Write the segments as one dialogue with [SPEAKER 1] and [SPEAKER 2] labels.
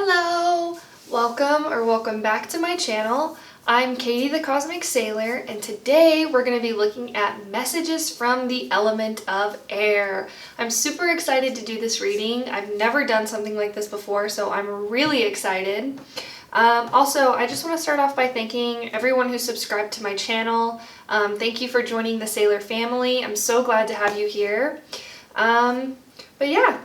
[SPEAKER 1] Hello! Welcome back to my channel. I'm Katie.the.cosmic.sailor, and today we're going to be looking at messages from the element of air. I'm super excited to do this reading. I've never done something like this before, so I'm really excited. Also, I just want to start off by thanking everyone who subscribed to my channel. Thank you for joining the Sailor family. I'm so glad to have you here. But yeah,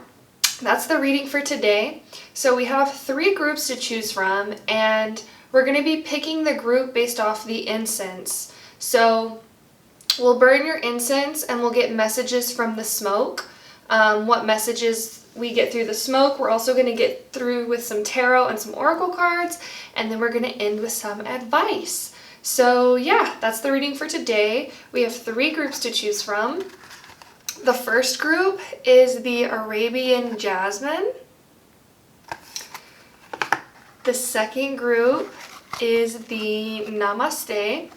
[SPEAKER 1] that's the reading for today. So we have 3 groups to choose from, and we're going to be picking the group based off the incense. So we'll burn your incense and we'll get messages from the smoke. What messages we get through the smoke, we're also going to get through with some tarot and some oracle cards, and then we're going to end with some advice. So yeah, that's the reading for today. We have 3 groups to choose from. The first group is the Arabian Jasmine. The second group is the Namaste.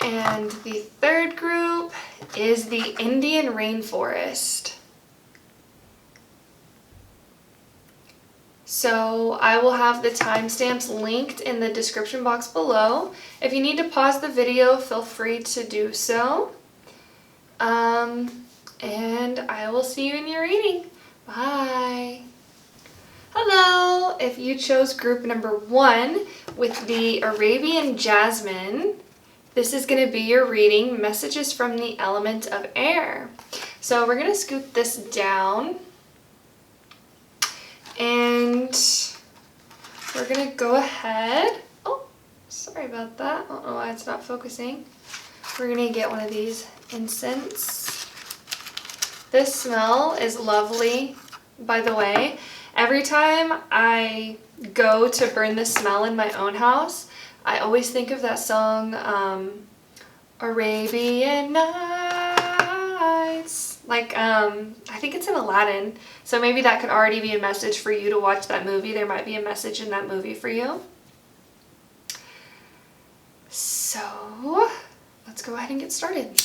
[SPEAKER 1] And the third group is the Indian Rainforest. So I will have the timestamps linked in the description box below. If you need to pause the video, feel free to do so. And I will see you in your reading. Bye. Hello! If you chose group number 1 with the Arabian Jasmine, this is going to be your reading, messages from the element of air. So we're going to scoot this down. And we're going to go ahead. Oh, sorry about that. I don't know why it's not focusing. We're going to get one of these incense. This smell is lovely, by the way. Every time I go to burn this smell in my own house, I always think of that song, Arabian Nights. Like, I think it's in Aladdin. So maybe that could already be a message for you to watch that movie. There might be a message in that movie for you. So, let's go ahead and get started.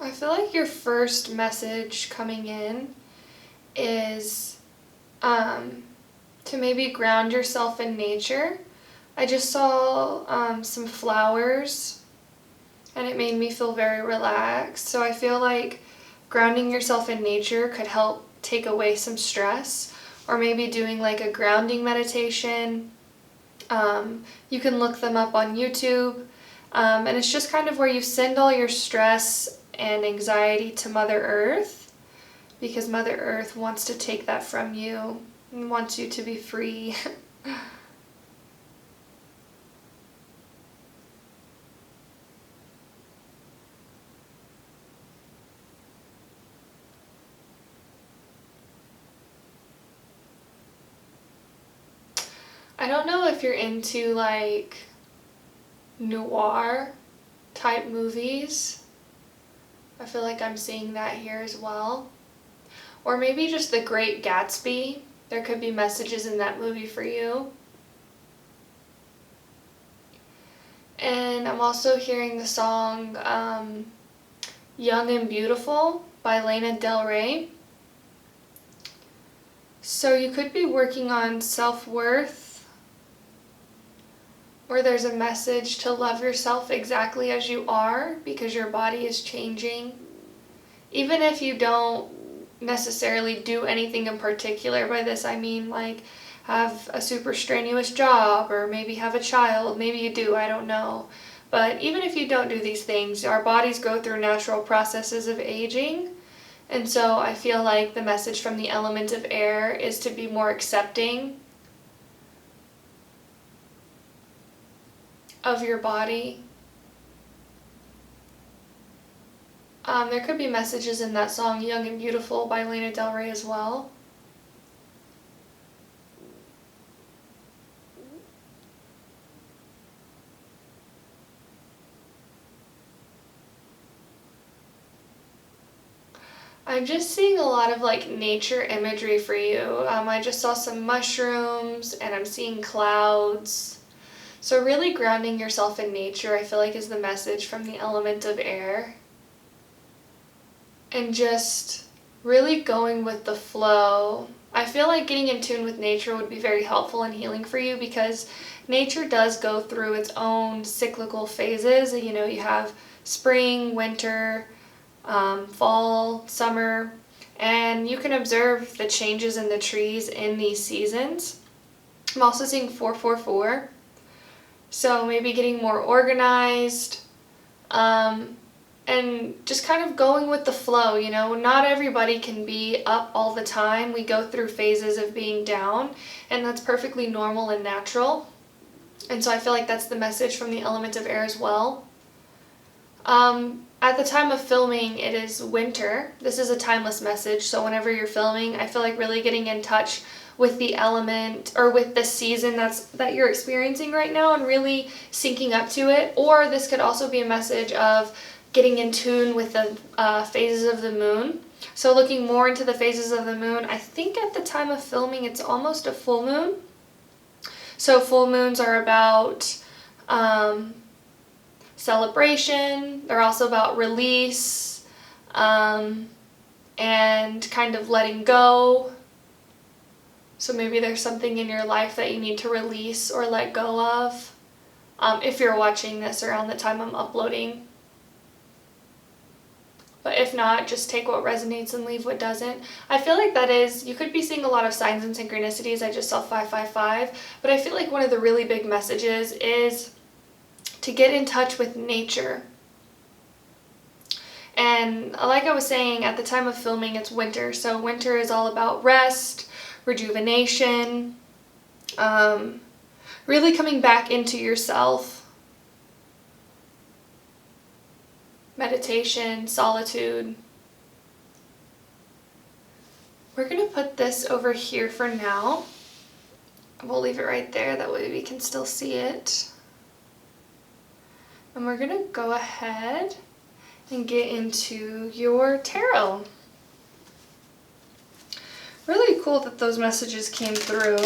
[SPEAKER 1] I feel like your first message coming in is to maybe ground yourself in nature. I just saw some flowers and it made me feel very relaxed. So I feel like grounding yourself in nature could help take away some stress, or maybe doing like a grounding meditation. You can look them up on YouTube. And it's just kind of where you send all your stress and anxiety to Mother Earth, because Mother Earth wants to take that from you and wants you to be free. I don't know if you're into like noir type movies. I feel like I'm seeing that here as well. Or maybe just The Great Gatsby. There could be messages in that movie for you. And I'm also hearing the song Young and Beautiful by Lana Del Rey. So you could be working on self-worth, or there's a message to love yourself exactly as you are, because your body is changing. Even if you don't necessarily do anything in particular by this, I mean like have a super strenuous job, or maybe have a child, maybe you do, I don't know. But even if you don't do these things, our bodies go through natural processes of aging. And so I feel like the message from the element of air is to be more accepting of your body. There could be messages in that song Young and Beautiful by Lana Del Rey as well. I'm just seeing a lot of like nature imagery for you. I just saw some mushrooms and I'm seeing clouds. So really grounding yourself in nature, I feel like, is the message from the element of air. And just really going with the flow. I feel like getting in tune with nature would be very helpful and healing for you because nature does go through its own cyclical phases. You know, you have spring, winter, fall, summer, and you can observe the changes in the trees in these seasons. I'm also seeing 444, so maybe getting more organized, and just kind of going with the flow. You know, not everybody can be up all the time. We go through phases of being down, and that's perfectly normal and natural. And so I feel like that's the message from the element of air as well. At the time of filming, it is winter. This is a timeless message, so whenever you're filming, I feel like really getting in touch with the element or with the season that you're experiencing right now and really syncing up to it. Or this could also be a message of getting in tune with the phases of the moon. So looking more into the phases of the moon, I think at the time of filming, it's almost a full moon. So full moons are about celebration. They're also about release and kind of letting go. So maybe there's something in your life that you need to release or let go of if you're watching this around the time I'm uploading. But if not, just take what resonates and leave what doesn't. I feel like that is, you could be seeing a lot of signs and synchronicities. I just saw 555, but I feel like one of the really big messages is to get in touch with nature. And like I was saying, at the time of filming, it's winter. So winter is all about rest, rejuvenation, really coming back into yourself, meditation, solitude. We're going to put this over here for now. We'll leave it right there, that way we can still see it. And we're going to go ahead and get into your tarot. Really cool that those messages came through.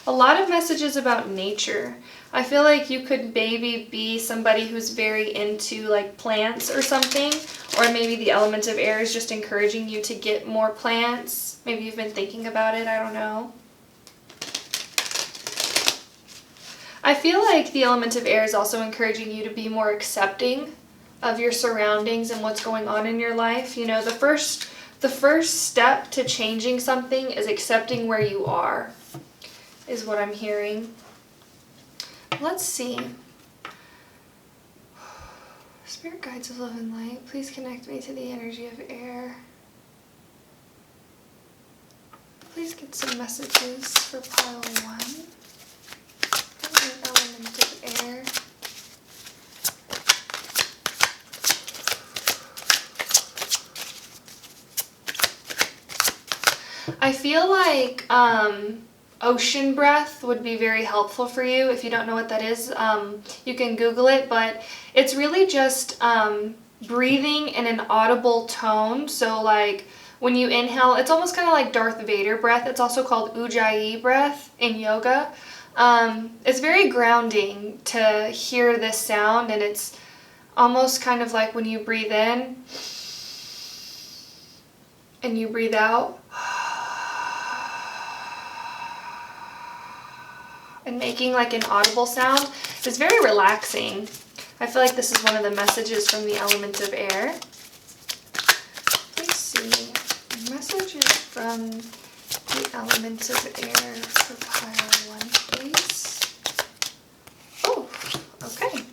[SPEAKER 1] A lot of messages about nature. I feel like you could maybe be somebody who's very into like plants or something, or maybe the element of air is just encouraging you to get more plants. Maybe you've been thinking about it, I don't know. I feel like the element of air is also encouraging you to be more accepting of your surroundings and what's going on in your life. You know, the first step to changing something is accepting where you are, is what I'm hearing. Let's see. Spirit guides of love and light, please connect me to the energy of air. Please get some messages for pile 1. Element of air. I feel like ocean breath would be very helpful for you. If you don't know what that is, you can Google it, but it's really just breathing in an audible tone. So like when you inhale, it's almost kind of like Darth Vader breath. It's also called Ujjayi breath in yoga. It's very grounding to hear this sound, and it's almost kind of like when you breathe in and you breathe out and making like an audible sound. It's very relaxing. I feel like this is one of the messages from the element of air. Let's see. Messages from the element of air for pile 1, please. Oh, okay.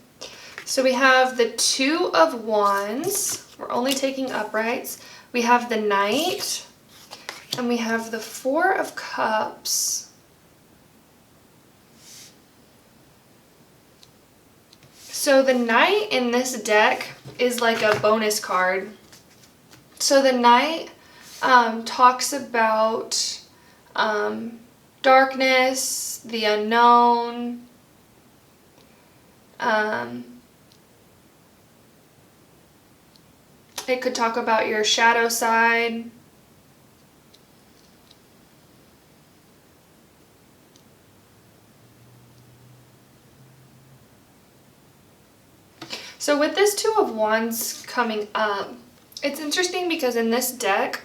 [SPEAKER 1] So we have the Two of Wands. We're only taking uprights. We have the Knight. And we have the Four of Cups. So the Knight in this deck is like a bonus card. So the Knight talks about darkness, the unknown, it could talk about your shadow side. So with this Two of Wands coming up, it's interesting because in this deck,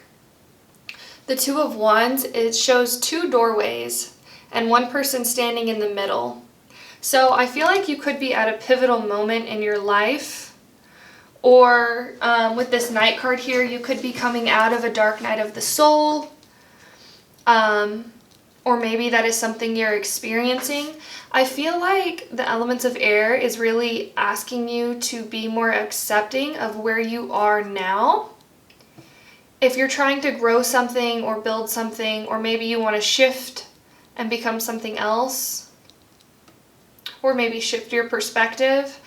[SPEAKER 1] the Two of Wands, it shows two doorways and one person standing in the middle. So I feel like you could be at a pivotal moment in your life, or with this Knight card here, you could be coming out of a dark night of the soul, or maybe that is something you're experiencing. I feel like the elements of air is really asking you to be more accepting of where you are now. If you're trying to grow something or build something, or maybe you want to shift and become something else, or maybe shift your perspective,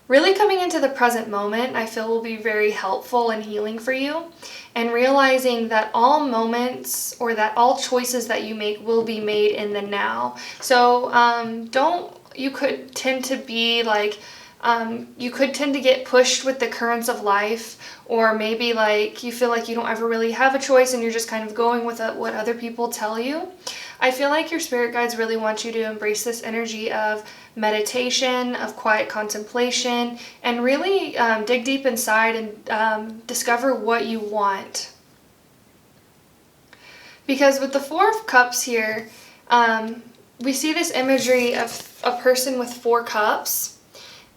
[SPEAKER 1] really coming into the present moment, I feel will be very helpful and healing for you. And realizing that all moments or that all choices that you make will be made in the now. So you could tend to be like, you could tend to get pushed with the currents of life, or maybe like you feel like you don't ever really have a choice and you're just kind of going with what other people tell you. I feel like your spirit guides really want you to embrace this energy of meditation, of quiet contemplation, and really dig deep inside and discover what you want. Because with the Four of Cups here, we see this imagery of a person with 4 cups,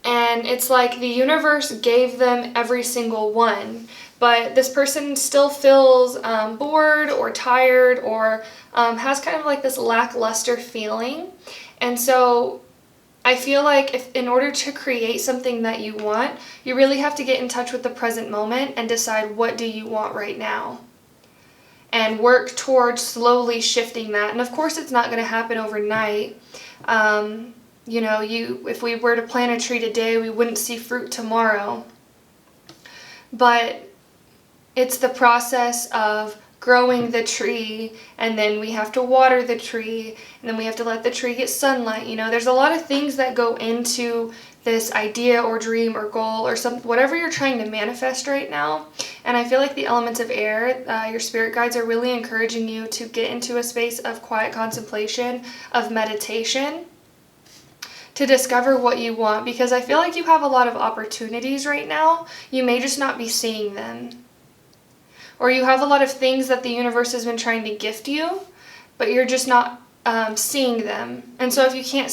[SPEAKER 1] and it's like the universe gave them every single one, but this person still feels bored or tired, or has kind of like this lackluster feeling. And so I feel like if in order to create something that you want, you really have to get in touch with the present moment and decide what do you want right now, and work towards slowly shifting that. And of course it's not going to happen overnight. You know, if we were to plant a tree today, we wouldn't see fruit tomorrow. But it's the process of growing the tree, and then we have to water the tree, and then we have to let the tree get sunlight. You know, there's a lot of things that go into this idea or dream or goal or whatever you're trying to manifest right now. And I feel like the elements of air, your spirit guides are really encouraging you to get into a space of quiet contemplation, of meditation, to discover what you want, because I feel like you have a lot of opportunities right now. You may just not be seeing them. Or you have a lot of things that the universe has been trying to gift you, but you're just not seeing them. And so if you can't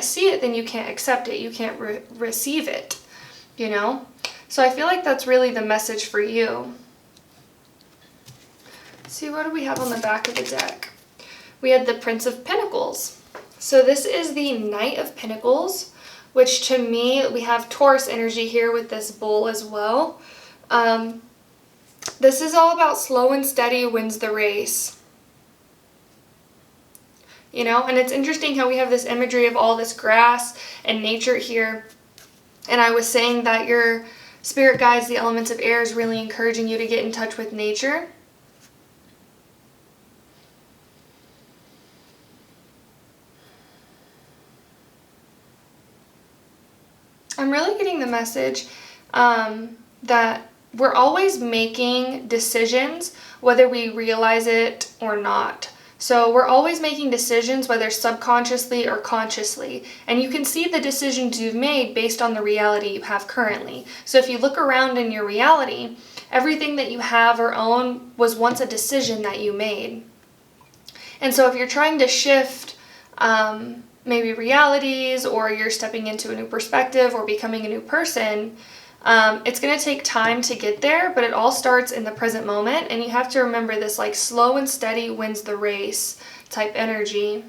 [SPEAKER 1] see it, then you can't accept it. You can't receive it, you know? So I feel like that's really the message for you. Let's see, what do we have on the back of the deck? We had the Prince of Pentacles. So this is the Knight of Pentacles, which to me, we have Taurus energy here with this bull as well. This is all about slow and steady wins the race. You know, and it's interesting how we have this imagery of all this grass and nature here. And I was saying that your spirit guides, the elements of air, is really encouraging you to get in touch with nature. I'm really getting the message that we're always making decisions, whether we realize it or not. So we're always making decisions, whether subconsciously or consciously. And you can see the decisions you've made based on the reality you have currently. So if you look around in your reality, everything that you have or own was once a decision that you made. And so if you're trying to shift maybe realities, or you're stepping into a new perspective or becoming a new person, it's going to take time to get there, but it all starts in the present moment. And you have to remember this, like, slow and steady wins the race type energy.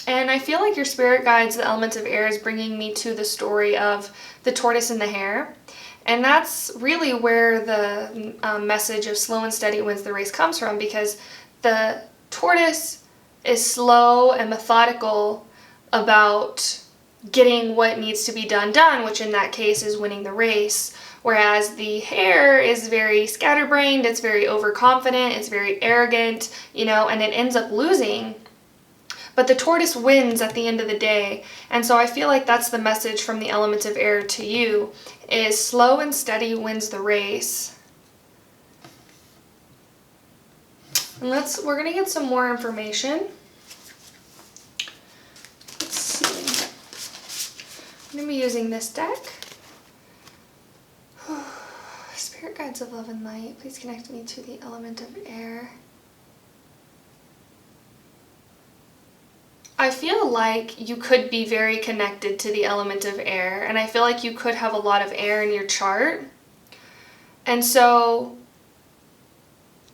[SPEAKER 1] And I feel like your spirit guides, the element of air, is bringing me to the story of the tortoise and the hare. And that's really where the message of slow and steady wins the race comes from, because the tortoise is slow and methodical about getting what needs to be done, which in that case is winning the race. Whereas the hare is very scatterbrained, it's very overconfident, it's very arrogant, and it ends up losing. But the tortoise wins at the end of the day. And so I feel like that's the message from the element of air to you, is slow and steady wins the race. And we're going to get some more information. Let's see. I'm going to be using this deck. Spirit guides of love and light, please connect me to the element of air. I feel like you could be very connected to the element of air, and I feel like you could have a lot of air in your chart. And so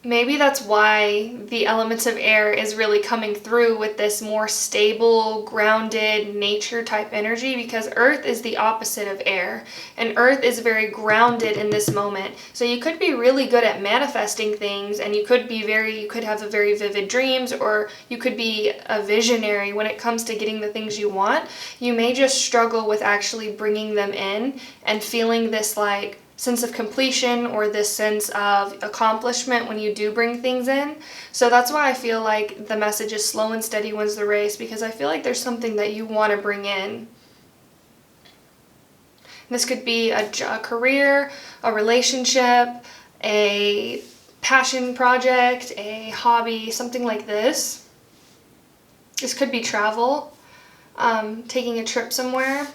[SPEAKER 1] maybe that's why the element of air is really coming through with this more stable, grounded, nature type energy, because Earth is the opposite of air, and Earth is very grounded in this moment. So you could be really good at manifesting things, and you could have a very vivid dreams, or you could be a visionary when it comes to getting the things you want. You may just struggle with actually bringing them in and feeling this like sense of completion or this sense of accomplishment when you do bring things in. So that's why I feel like the message is slow and steady wins the race, because I feel like there's something that you want to bring in. This could be a career, a relationship, a passion project, a hobby, something like this. This could be travel, taking a trip somewhere.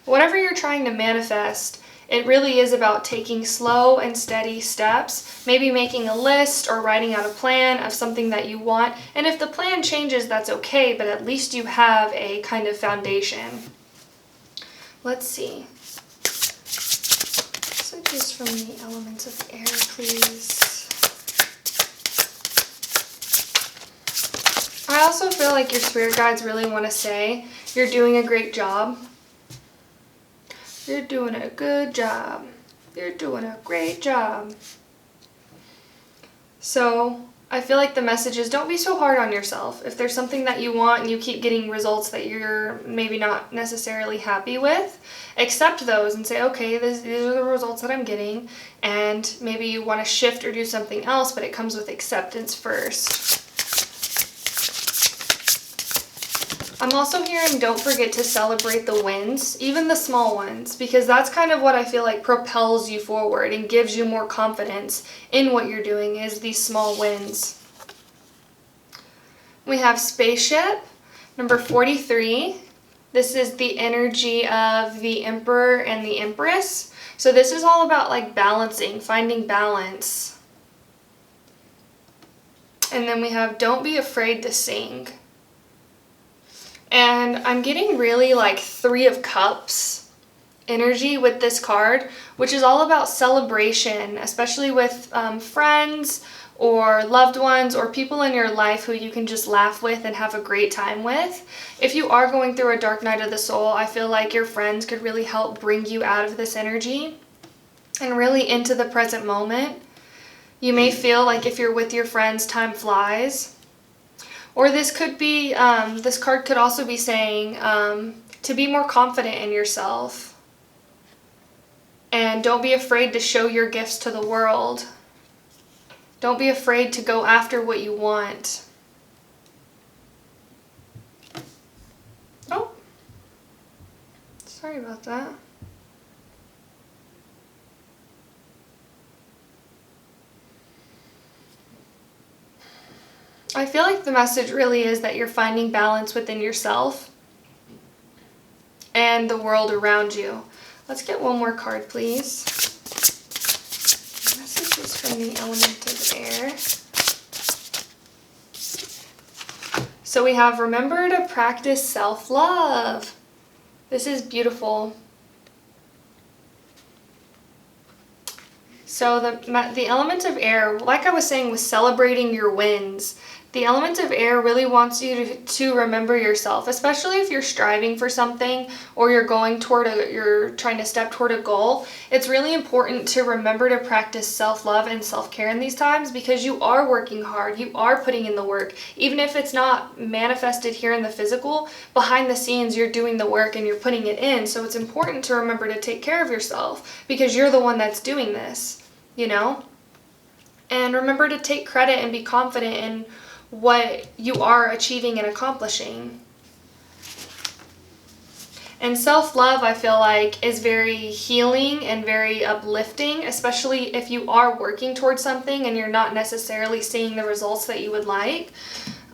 [SPEAKER 1] Whatever you're trying to manifest, it really is about taking slow and steady steps, maybe making a list or writing out a plan of something that you want. And if the plan changes, that's okay, but at least you have a kind of foundation. Let's see. Messages from the elements of air, please. I also feel like your spirit guides really want to say, you're doing a great job. You're doing a good job. You're doing a great job. So I feel like the message is, don't be so hard on yourself. If there's something that you want and you keep getting results that you're maybe not necessarily happy with, accept those and say, okay, these are the results that I'm getting, and maybe you want to shift or do something else, but it comes with acceptance first. I'm also hearing don't forget to celebrate the wins, even the small ones, because that's kind of what I feel like propels you forward and gives you more confidence in what you're doing, is these small wins. We have Spaceship, number 43. This is the energy of the Emperor and the Empress. So this is all about like balancing, finding balance. And then we have don't be afraid to sing. And I'm getting really like 3 of Cups energy with this card, which is all about celebration, especially with friends or loved ones or people in your life who you can just laugh with and have a great time with. If you are going through a dark night of the soul, I feel like your friends could really help bring you out of this energy and really into the present moment. You may feel like if you're with your friends, time flies. Or this could be, this card could also be saying to be more confident in yourself. And don't be afraid to show your gifts to the world. Don't be afraid to go after what you want. Oh, sorry about that. I feel like the message really is that you're finding balance within yourself and the world around you. Let's get one more card, please. Messages from the element of air. So we have remember to practice self-love. This is beautiful. So the element of air, like I was saying, was celebrating your wins. The element of air really wants you to remember yourself, especially if you're striving for something or you're going toward you're trying to step toward a goal. It's really important to remember to practice self-love and self-care in these times, because you are working hard, you are putting in the work. Even if it's not manifested here in the physical, behind the scenes you're doing the work and you're putting it in. So it's important to remember to take care of yourself, because you're the one that's doing this, you know? And remember to take credit and be confident in what you are achieving and accomplishing. And self-love, I feel like, is very healing and very uplifting, especially if you are working towards something and you're not necessarily seeing the results that you would like.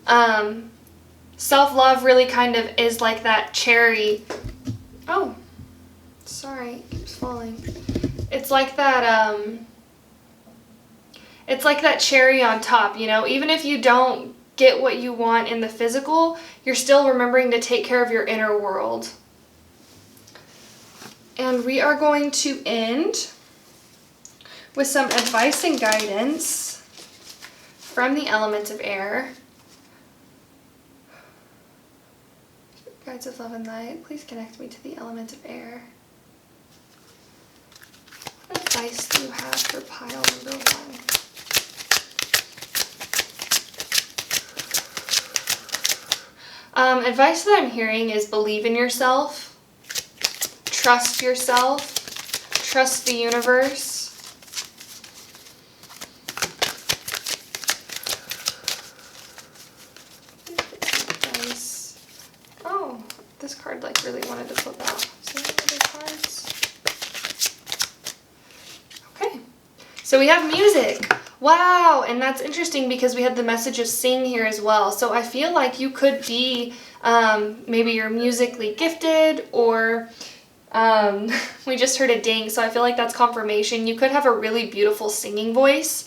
[SPEAKER 1] Self-love really kind of is like that cherry. Oh, sorry, it keeps falling. It's like that, it's like that cherry on top, you know? Even if you don't get what you want in the physical, you're still remembering to take care of your inner world. And we are going to end with some advice and guidance from the element of air. Guides of love and light, please connect me to the element of air. What advice do you have for pile number 1? Advice that I'm hearing is believe in yourself, trust yourself, trust the universe. Advice. Oh, this card like really wanted to flip out. So other cards. Okay, so we have music. Wow, and that's interesting because we had the message of sing here as well. So I feel like you could be, maybe you're musically gifted, or we just heard a ding, so I feel like that's confirmation. You could have a really beautiful singing voice,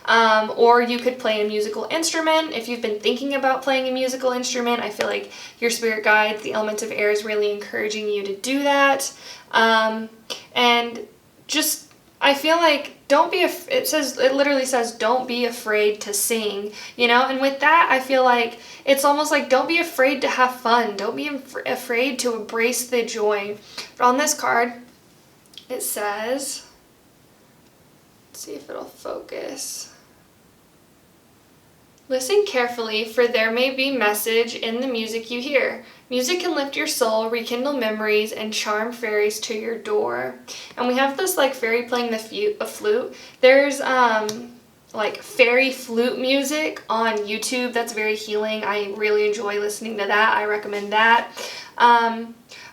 [SPEAKER 1] or you could play a musical instrument. If you've been thinking about playing a musical instrument, I feel like your spirit guides, the element of air, is really encouraging you to do that. And just, I feel like it literally says don't be afraid to sing, you know? And with that, I feel like it's almost like don't be afraid to have fun. Don't be afraid to embrace the joy. But on this card, it says, let's see if it'll focus. Listen carefully, for there may be message in the music you hear. Music can lift your soul, rekindle memories, and charm fairies to your door. And we have this like fairy playing a flute. There's like fairy flute music on YouTube that's very healing. I really enjoy listening to that. I recommend that.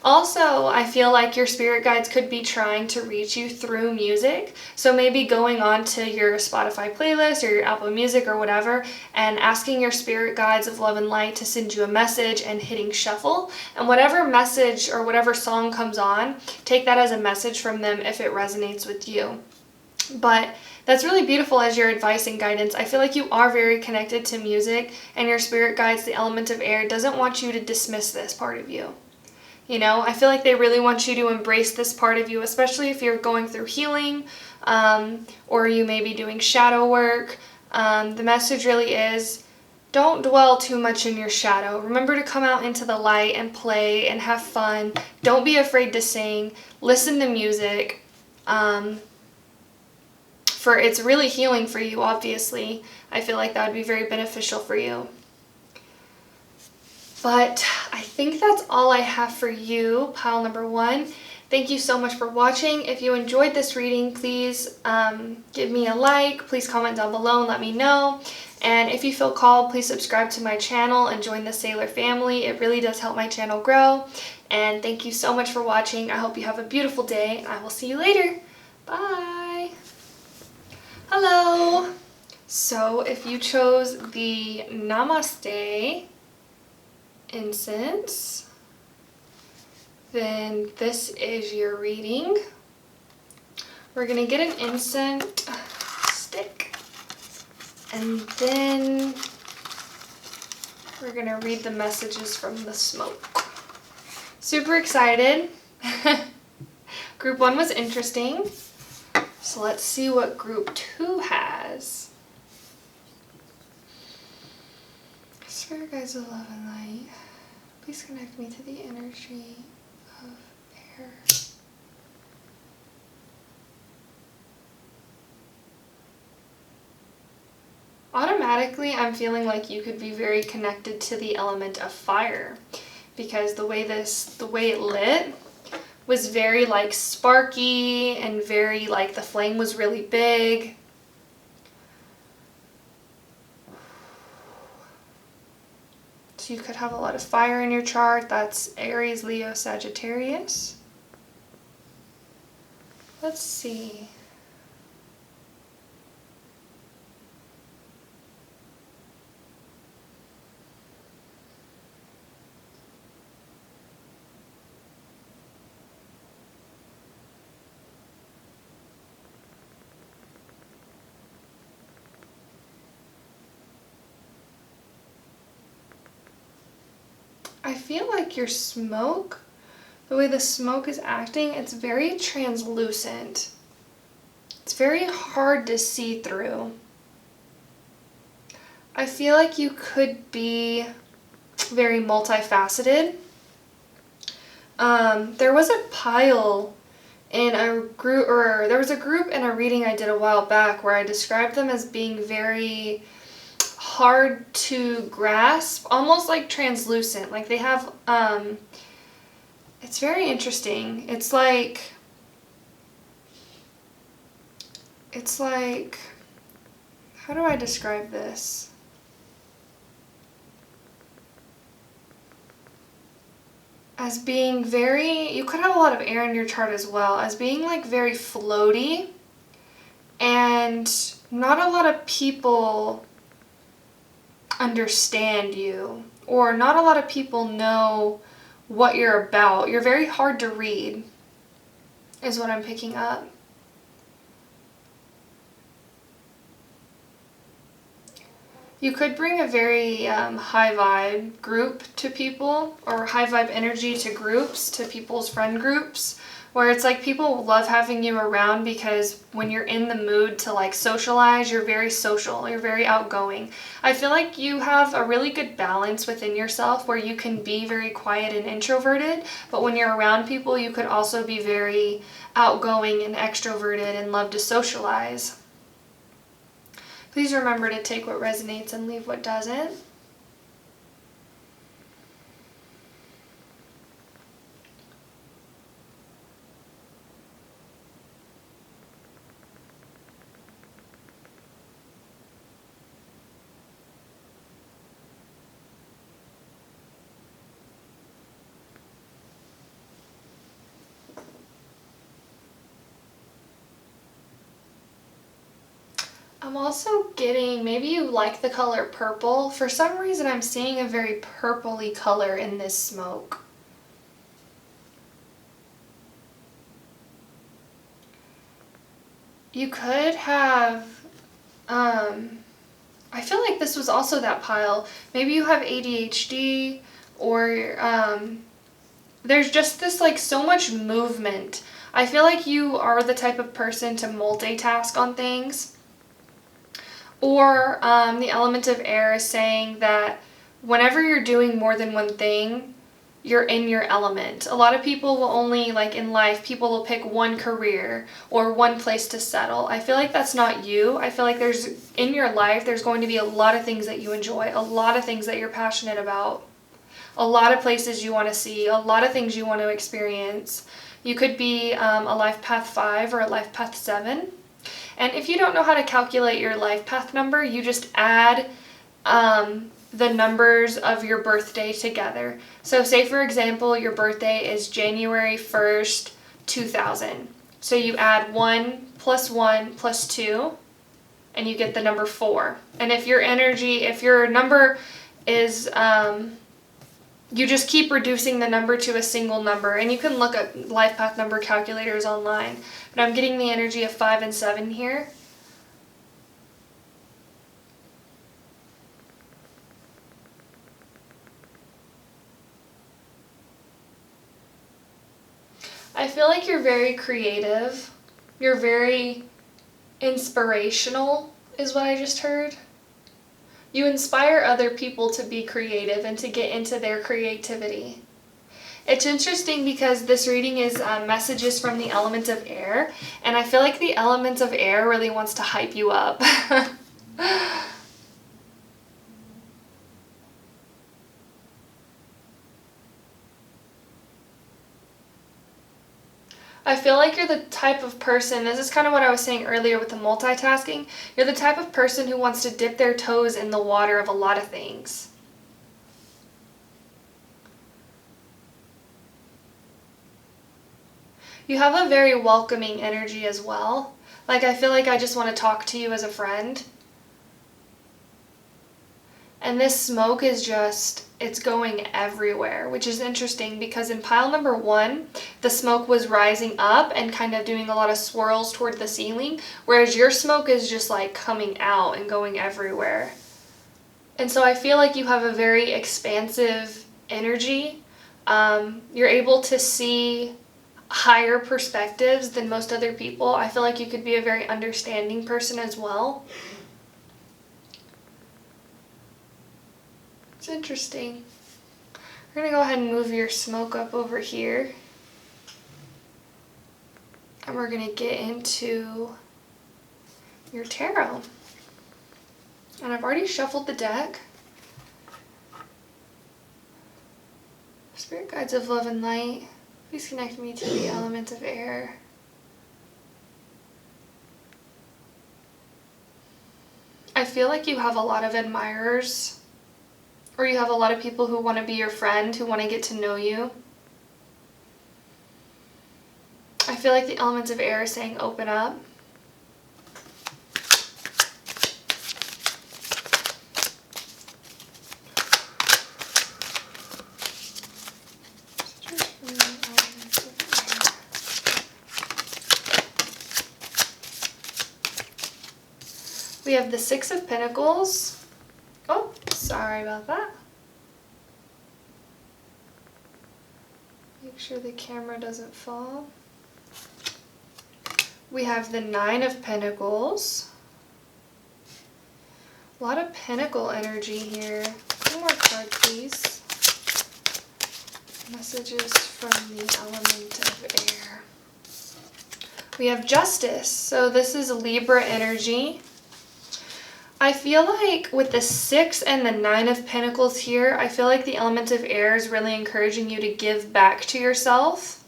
[SPEAKER 1] Also, I feel like your spirit guides could be trying to reach you through music. So maybe going on to your Spotify playlist or your Apple Music or whatever and asking your spirit guides of love and light to send you a message and hitting shuffle. And whatever message or whatever song comes on, take that as a message from them if it resonates with you. But that's really beautiful as your advice and guidance. I feel like you are very connected to music, and your spirit guides, the element of air, doesn't want you to dismiss this part of you. You know, I feel like they really want you to embrace this part of you, especially if you're going through healing, or you may be doing shadow work. The message really is, don't dwell too much in your shadow. Remember to come out into the light and play and have fun. Don't be afraid to sing. Listen to music. For it's really healing for you, obviously. I feel like that would be very beneficial for you. But I think that's all I have for you, pile number 1. Thank you so much for watching. If you enjoyed this reading, please give me a like. Please comment down below and let me know. And if you feel called, please subscribe to my channel and join the Sailor family. It really does help my channel grow. And thank you so much for watching. I hope you have a beautiful day, and I will see you later. Bye. Hello. So if you chose the Namaste incense, then this is your reading. We're gonna get an incense stick, and then we're gonna read the messages from the smoke. Super excited. Group 1 was interesting, so let's see what group 2 has. Spirit guides of love and light, please connect me to the energy of air. Automatically, I'm feeling like you could be very connected to the element of fire, because the way it lit was very like sparky and very like the flame was really big. So you could have a lot of fire in your chart. That's Aries, Leo, Sagittarius. Let's see. I feel like your smoke, the way the smoke is acting, it's very translucent. It's very hard to see through. I feel like you could be very multifaceted. There was a pile in a group, or there was a group in a reading I did a while back where I described them as being very hard to grasp, almost like translucent. Like they have, it's very interesting. It's like, how do I describe this? As being very, you could have a lot of air in your chart as well, as being like very floaty, and not a lot of people understand you, or not a lot of people know what you're about. You're very hard to read, is what I'm picking up. You could bring a very high vibe group to people, or high vibe energy to groups, to people's friend groups, where it's like people love having you around because when you're in the mood to like socialize, you're very social, you're very outgoing. I feel like you have a really good balance within yourself where you can be very quiet and introverted, but when you're around people, you could also be very outgoing and extroverted and love to socialize. Please remember to take what resonates and leave what doesn't. I'm also getting, maybe you like the color purple. For some reason, I'm seeing a very purpley color in this smoke. You could have, I feel like this was also that pile. Maybe you have ADHD, or there's just this like so much movement. I feel like you are the type of person to multitask on things. Or the element of air is saying that whenever you're doing more than one thing, you're in your element. A lot of people will only, like in life, people will pick one career or one place to settle. I feel like that's not you. I feel like in your life, there's going to be a lot of things that you enjoy, a lot of things that you're passionate about, a lot of places you want to see, a lot of things you want to experience. You could be a life path 5 or a life path 7. And if you don't know how to calculate your life path number, you just add the numbers of your birthday together. So say, for example, your birthday is January 1st, 2000. So you add 1 plus 1 plus 2, and you get the number 4. And if your number is, you just keep reducing the number to a single number. And you can look at life path number calculators online. But I'm getting the energy of 5 and 7 here. I feel like you're very creative. You're very inspirational, is what I just heard. You inspire other people to be creative and to get into their creativity. It's interesting because this reading is messages from the element of air, and I feel like the element of air really wants to hype you up. I feel like you're the type of person, this is kind of what I was saying earlier with the multitasking, you're the type of person who wants to dip their toes in the water of a lot of things. You have a very welcoming energy as well. Like, I feel like I just want to talk to you as a friend. And this smoke is just, it's going everywhere, which is interesting because in pile number 1, the smoke was rising up and kind of doing a lot of swirls toward the ceiling, whereas your smoke is just like coming out and going everywhere. And so I feel like you have a very expansive energy. You're able to see higher perspectives than most other people. I feel like you could be a very understanding person as well. It's interesting. We're going to go ahead and move your smoke up over here. And we're going to get into your tarot. And I've already shuffled the deck. Spirit guides of love and light, please connect me to the element of air. I feel like you have a lot of admirers, or you have a lot of people who want to be your friend, who want to get to know you. I feel like the elements of air is saying open up. We have the Six of Pentacles. Oh, sorry about that. Make sure the camera doesn't fall. We have the Nine of Pentacles. A lot of pentacle energy here. One more card, please. Messages from the element of air. We have Justice. So this is Libra energy. I feel like with the 6 and the 9 of Pentacles here, I feel like the element of air is really encouraging you to give back to yourself.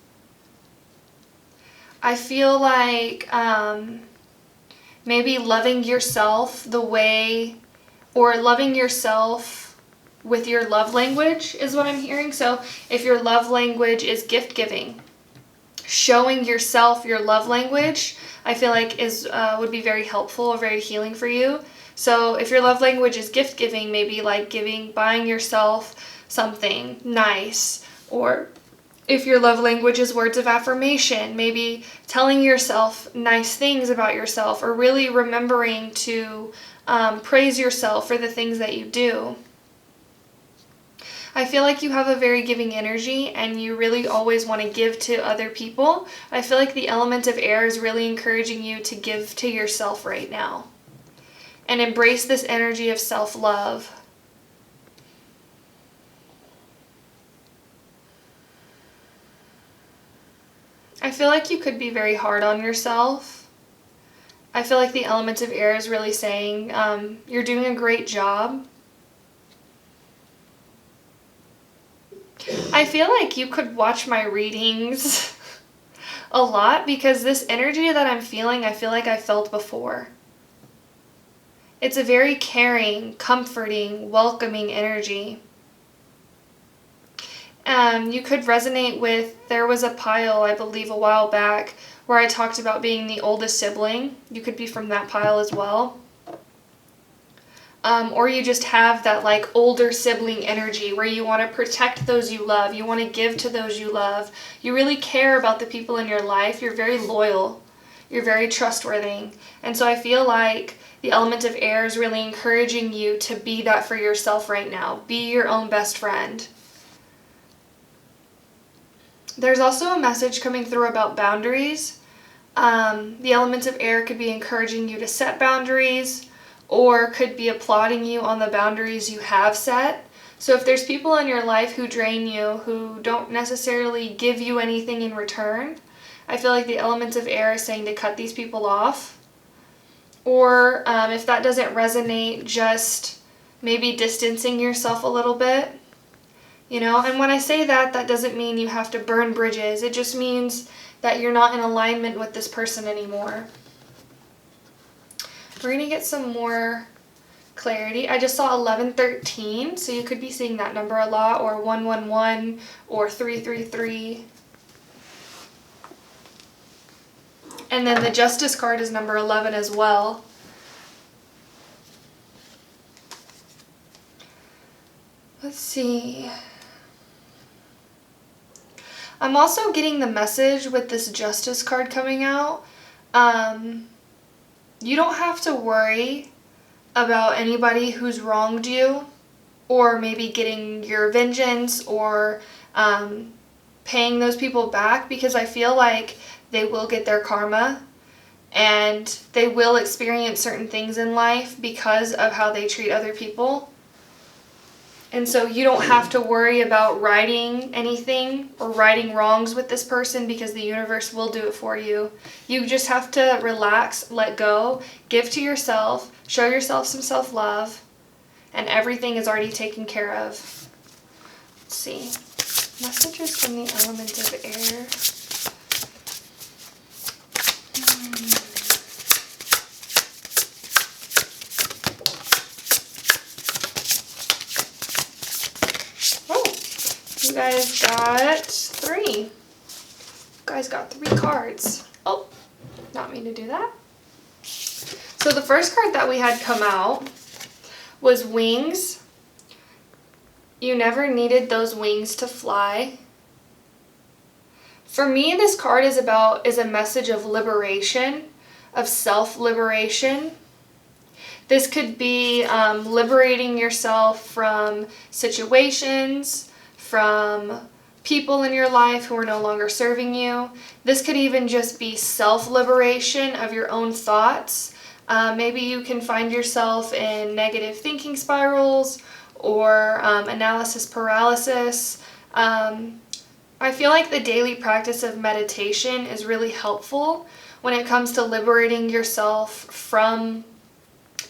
[SPEAKER 1] I feel like maybe loving yourself the way, or loving yourself with your love language is what I'm hearing. So if your love language is gift giving, showing yourself your love language, I feel like would be very helpful or very healing for you. So if your love language is gift giving, maybe like buying yourself something nice, or if your love language is words of affirmation, maybe telling yourself nice things about yourself, or really remembering to praise yourself for the things that you do. I feel like you have a very giving energy and you really always want to give to other people. I feel like the element of air is really encouraging you to give to yourself right now. And embrace this energy of self-love. I feel like you could be very hard on yourself. I feel like the element of air is really saying you're doing a great job. I feel like you could watch my readings a lot because this energy that I'm feeling, I feel like I felt before. It's a very caring, comforting, welcoming energy. You could resonate with, there was a pile, I believe, a while back where I talked about being the oldest sibling. You could be from that pile as well. Or you just have that like older sibling energy where you want to protect those you love. You want to give to those you love. You really care about the people in your life. You're very loyal. You're very trustworthy. And so I feel like the element of air is really encouraging you to be that for yourself right now. Be your own best friend. There's also a message coming through about boundaries. The element of air could be encouraging you to set boundaries, or could be applauding you on the boundaries you have set. So if there's people in your life who drain you, who don't necessarily give you anything in return, I feel like the element of air is saying to cut these people off. Or if that doesn't resonate, just maybe distancing yourself a little bit. You know, and when I say that, that doesn't mean you have to burn bridges. It just means that you're not in alignment with this person anymore. We're going to get some more clarity. I just saw 1113, so you could be seeing that number a lot, or 111, or 333. And then the Justice card is number 11 as well. Let's see. I'm also getting the message with this Justice card coming out. You don't have to worry about anybody who's wronged you, or maybe getting your vengeance, or paying those people back, because I feel like they will get their karma and they will experience certain things in life because of how they treat other people. And so you don't have to worry about righting anything or righting wrongs with this person, because the universe will do it for you. You just have to relax, let go, give to yourself, show yourself some self-love, and everything is already taken care of. Let's see. Messages from the element of air. You guys got 3. You guys got 3 cards. Oh, not mean to do that. So the first card that we had come out was wings. You never needed those wings to fly. For me, this card is a message of liberation, of self-liberation. This could be liberating yourself from situations, from people in your life who are no longer serving you. This could even just be self-liberation of your own thoughts. Maybe you can find yourself in negative thinking spirals or analysis paralysis. I feel like the daily practice of meditation is really helpful when it comes to liberating yourself from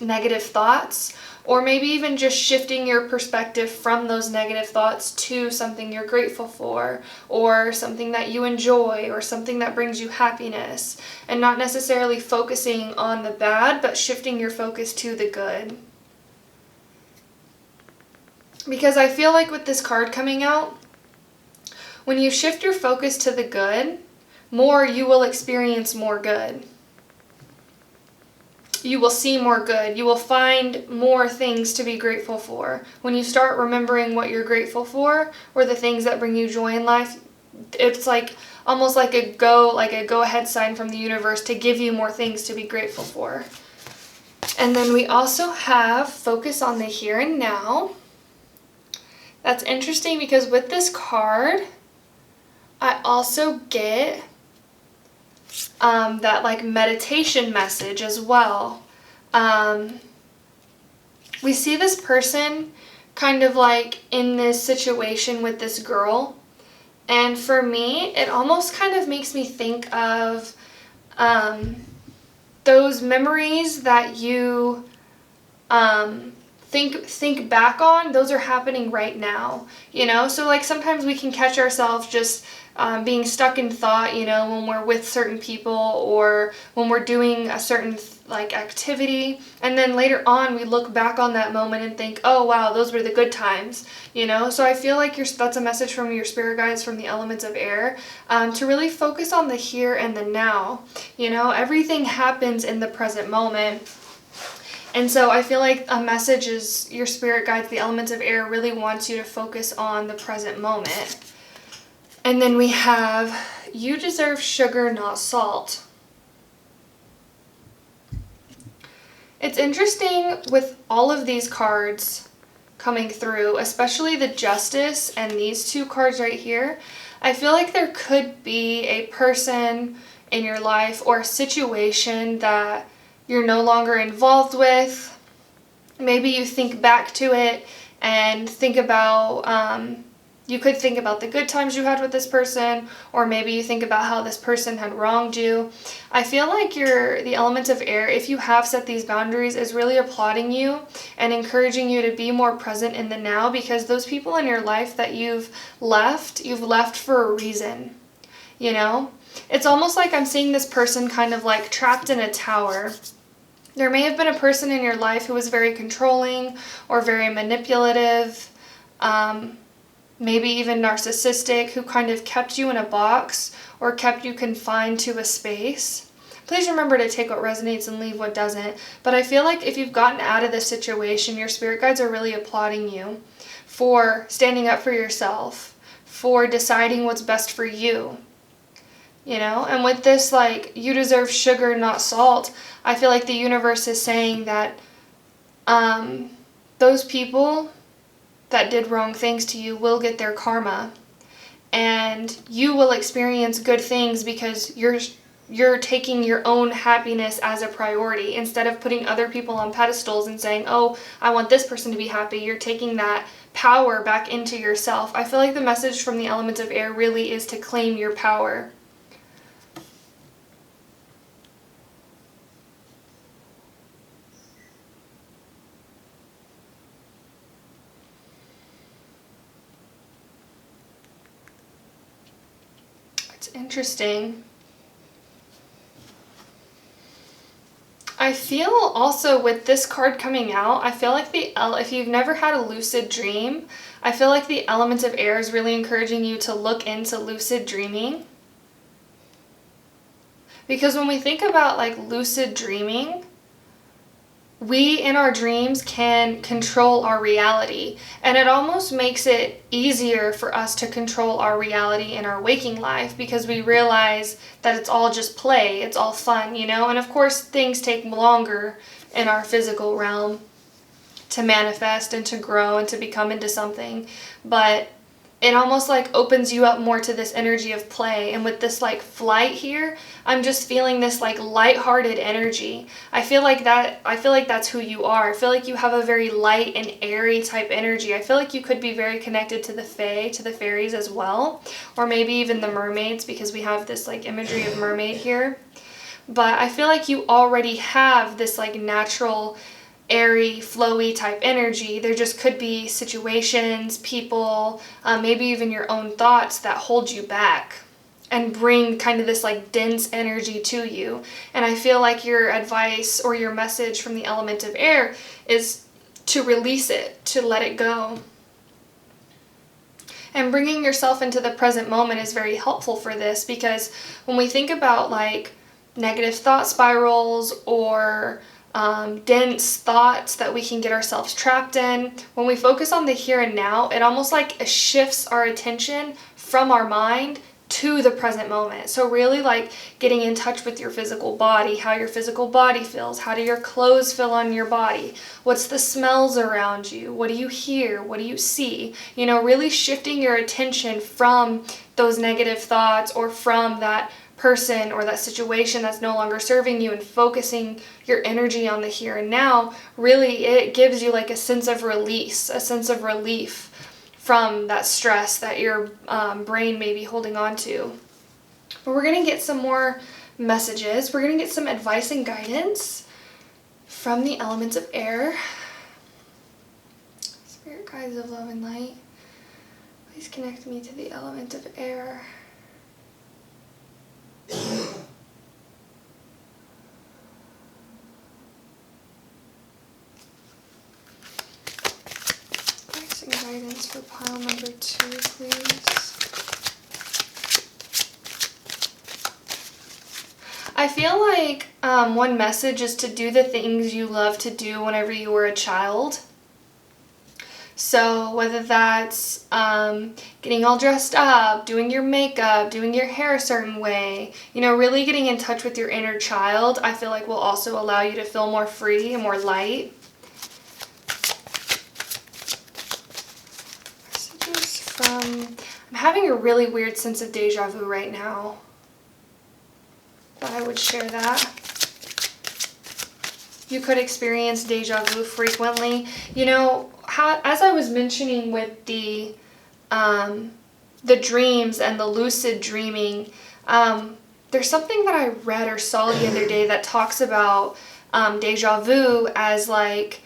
[SPEAKER 1] negative thoughts, or maybe even just shifting your perspective from those negative thoughts to something you're grateful for, or something that you enjoy, or something that brings you happiness, and not necessarily focusing on the bad, but shifting your focus to the good. Because I feel like with this card coming out, when you shift your focus to the good, you will experience more good. You will see more good. You will find more things to be grateful for. When you start remembering what you're grateful for, or the things that bring you joy in life, it's like almost like a go ahead sign from the universe to give you more things to be grateful for. And then we also have focus on the here and now. That's interesting because with this card, I also get that like meditation message as well. We see this person kind of like in this situation with this girl, and for me it almost kind of makes me think of those memories that you think back on. Those are happening right now, you know. So like sometimes we can catch ourselves just being stuck in thought, you know, when we're with certain people or when we're doing a certain like activity, and then later on we look back on that moment and think, oh wow, those were the good times, you know. So I feel like that's a message from your spirit guides from the elements of air, to really focus on the here and the now. You know, everything happens in the present moment. And so I feel like a message is your spirit guides, the elements of air, really wants you to focus on the present moment. And then we have, you deserve sugar, not salt. It's interesting with all of these cards coming through, especially the Justice and these 2 cards right here. I feel like there could be a person in your life or a situation that you're no longer involved with, Maybe you think back to it and think about, you could think about the good times you had with this person, or maybe you think about how this person had wronged you. I feel like the element of air, if you have set these boundaries, is really applauding you and encouraging you to be more present in the now, because those people in your life that you've left for a reason, you know? It's almost like I'm seeing this person kind of like trapped in a tower. There may have been a person in your life who was very controlling or very manipulative, maybe even narcissistic, who kind of kept you in a box or kept you confined to a space. Please remember to take what resonates and leave what doesn't. But I feel like if you've gotten out of this situation, your spirit guides are really applauding you for standing up for yourself, for deciding what's best for you. You know, and with this, like, you deserve sugar, not salt, I feel like the universe is saying that those people that did wrong things to you will get their karma, and you will experience good things because you're taking your own happiness as a priority instead of putting other people on pedestals and saying, oh, I want this person to be happy. You're taking that power back into yourself. I feel like the message from the element of air really is to claim your power. Interesting. I feel also with this card coming out, I feel like if you've never had a lucid dream, I feel like the element of air is really encouraging you to look into lucid dreaming. Because when we think about like lucid dreaming, we in our dreams can control our reality, and it almost makes it easier for us to control our reality in our waking life because we realize that it's all just play, it's all fun, you know? And of course things take longer in our physical realm to manifest and to grow and to become into something, but it almost like opens you up more to this energy of play. And with this like flight here, I'm just feeling this like lighthearted energy. I feel like that's who you are. I feel like you have a very light and airy type energy. I feel like you could be very connected to the fae, to the fairies as well, or maybe even the mermaids, because we have this like imagery of mermaid here. But I feel like you already have this like natural airy, flowy type energy. There just could be situations, people, maybe even your own thoughts that hold you back and bring kind of this like dense energy to you. And I feel like your advice or your message from the element of air is to release it, to let it go. And bringing yourself into the present moment is very helpful for this, because when we think about like negative thought spirals or dense thoughts that we can get ourselves trapped in, when we focus on the here and now, it almost like shifts our attention from our mind to the present moment. So really like getting in touch with your physical body, how your physical body feels, how do your clothes feel on your body, what's the smells around you, what do you hear, what do you see, you know, really shifting your attention from those negative thoughts or from that person or that situation that's no longer serving you and focusing your energy on the here and now. Really, it gives you like a sense of release, a sense of relief from that stress that your brain may be holding on to. But we're going to get some more messages. We're going to get some advice and guidance from the elements of air. Spirit guides of love and light, please connect me to the element of air. Advice and guidance for pile number 2, please. I feel like one message is to do the things you love to do whenever you were a child. So whether that's getting all dressed up, doing your makeup, doing your hair a certain way, you know, really getting in touch with your inner child, I feel like will also allow you to feel more free and more light. Messages from... I'm having a really weird sense of deja vu right now. Thought I would share that. You could experience deja vu frequently. You know, as I was mentioning with the dreams and the lucid dreaming, there's something that I read or saw the other day that talks about deja vu as like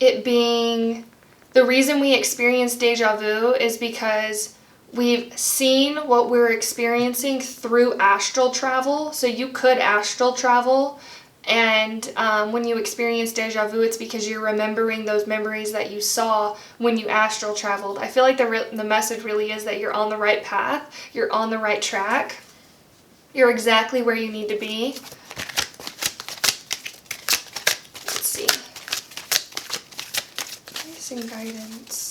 [SPEAKER 1] it being, the reason we experience deja vu is because we've seen what we're experiencing through astral travel. So you could astral travel, and when you experience deja vu, it's because you're remembering those memories that you saw when you astral traveled. I feel like the message really is that you're on the right path, you're on the right track, you're exactly where you need to be. Let's see. Some guidance.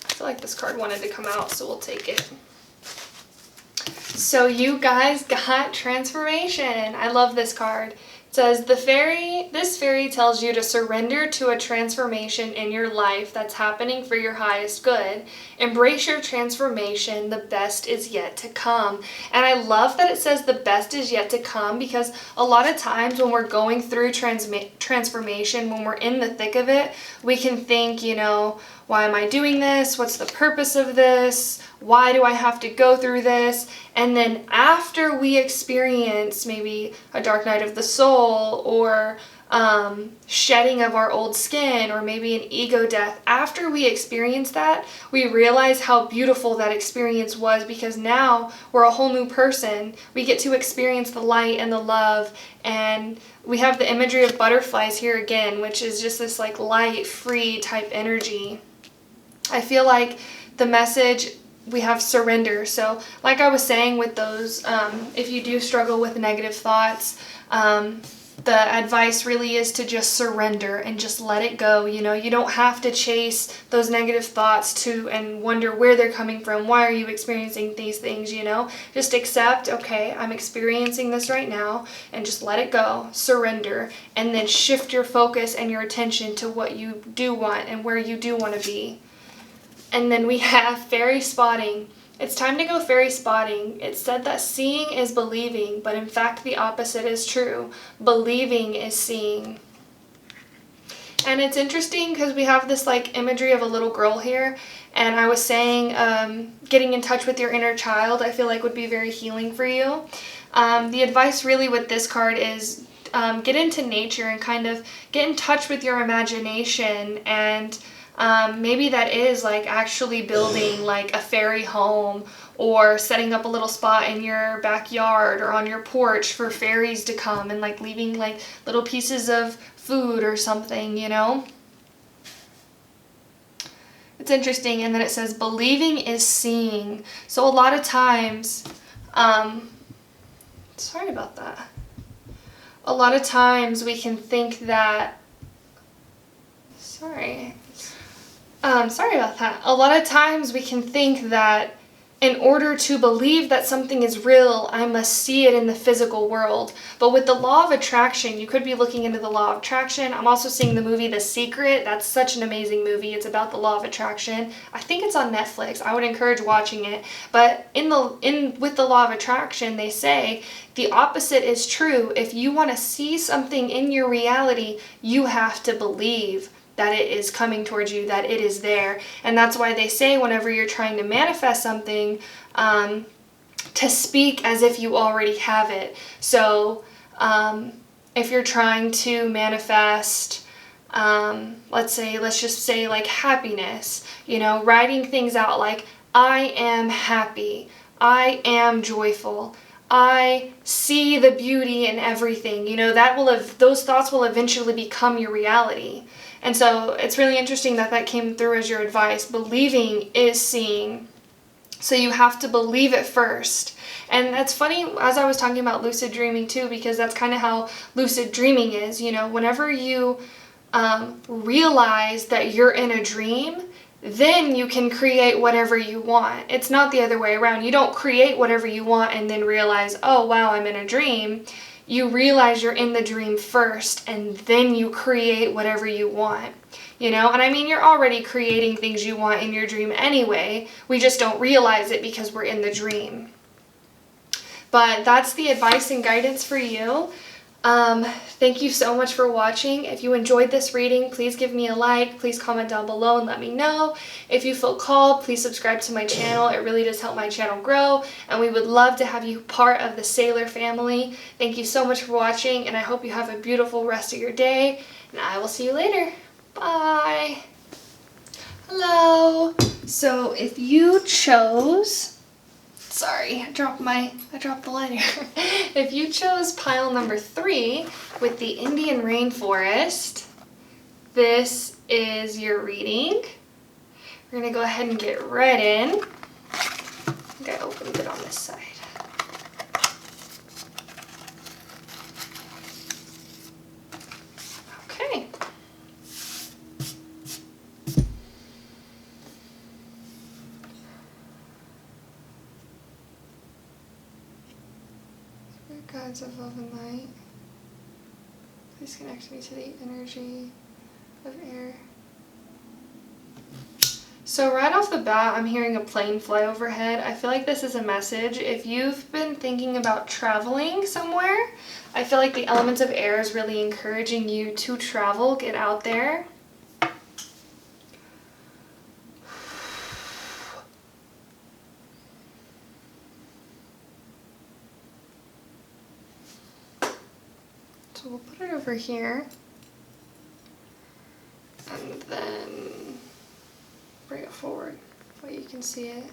[SPEAKER 1] I feel like this card wanted to come out, so we'll take it. So you guys got transformation. I love this card. It says, this fairy tells you to surrender to a transformation in your life that's happening for your highest good. Embrace your transformation. The best is yet to come. And I love that it says the best is yet to come, because a lot of times when we're going through transformation, when we're in the thick of it, we can think, you know, why am I doing this? What's the purpose of this? Why do I have to go through this? And then after we experience maybe a dark night of the soul, or shedding of our old skin, or maybe an ego death, after we experience that, we realize how beautiful that experience was, because now we're a whole new person. We get to experience the light and the love, and we have the imagery of butterflies here again, which is just this like light, free type energy. I feel like the message, we have surrender. So like I was saying with those, if you do struggle with negative thoughts, the advice really is to just surrender and just let it go. You know, you don't have to chase those negative thoughts and wonder where they're coming from. Why are you experiencing these things, you know? Just accept, okay, I'm experiencing this right now, and just let it go, surrender, and then shift your focus and your attention to what you do want and where you do want to be. And then we have fairy spotting. It's time to go fairy spotting. It's said that seeing is believing, but in fact the opposite is true. Believing is seeing. And it's interesting because we have this like imagery of a little girl here, and I was saying getting in touch with your inner child I feel like would be very healing for you. The advice really with this card is get into nature and kind of get in touch with your imagination, and maybe that is like actually building like a fairy home, or setting up a little spot in your backyard or on your porch for fairies to come, and like leaving like little pieces of food or something, you know? It's interesting. And then it says believing is seeing. So a lot of times, sorry about that. A lot of times we can think that, sorry about that. A lot of times we can think that in order to believe that something is real, I must see it in the physical world. But with the law of attraction, you could be looking into the law of attraction. I'm also seeing the movie The Secret. That's such an amazing movie. It's about the law of attraction. I think it's on Netflix. I would encourage watching it. But with the law of attraction, they say the opposite is true. If you want to see something in your reality, you have to believe that it is coming towards you, that it is there. And that's why they say whenever you're trying to manifest something, to speak as if you already have it. So if you're trying to manifest, let's just say like happiness, you know, writing things out like, I am happy, I am joyful, I see the beauty in everything, you know, those thoughts will eventually become your reality. And so it's really interesting that came through as your advice. Believing is seeing. So you have to believe it first. And that's funny, as I was talking about lucid dreaming too, because that's kind of how lucid dreaming is. You know, whenever you realize that you're in a dream, then you can create whatever you want. It's not the other way around. You don't create whatever you want and then realize, oh wow, I'm in a dream. you realize you're in the dream first and then you create whatever you want. You know, and I mean, you're already creating things you want in your dream anyway. We just don't realize it because we're in the dream. But that's the advice and guidance for you. Thank you so much for watching. If you enjoyed this reading, please give me a like. Please comment down below and let me know. If you feel called, please subscribe to my channel. It really does help my channel grow, and we would love to have you part of the Sailor family. Thank you so much for watching, and I hope you have a beautiful rest of your day, and I will see you later. Bye. Hello. So if you chose, sorry, I dropped the lighter. If you chose pile number 3 with the Indian Rainforest, this is your reading. We're gonna go ahead and get right in. I think I opened it on this side. Okay. Guides of love and light, please connect me to the energy of air. So right off the bat, I'm hearing a plane fly overhead. I feel like this is a message. If you've been thinking about traveling somewhere, I feel like the elements of air is really encouraging you to travel, get out there. So we'll put it over here and then bring it forward so you can see it.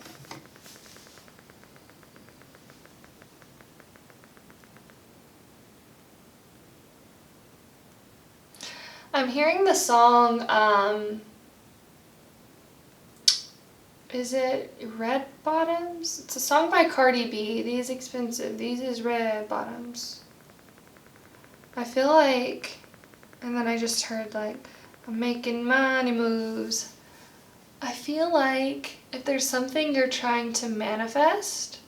[SPEAKER 1] I'm hearing the song, is it Red Bottoms? It's a song by Cardi B. These expensive, these is red bottoms. I feel like, and then I just heard like, I'm making money moves. I feel like if there's something you're trying to manifest,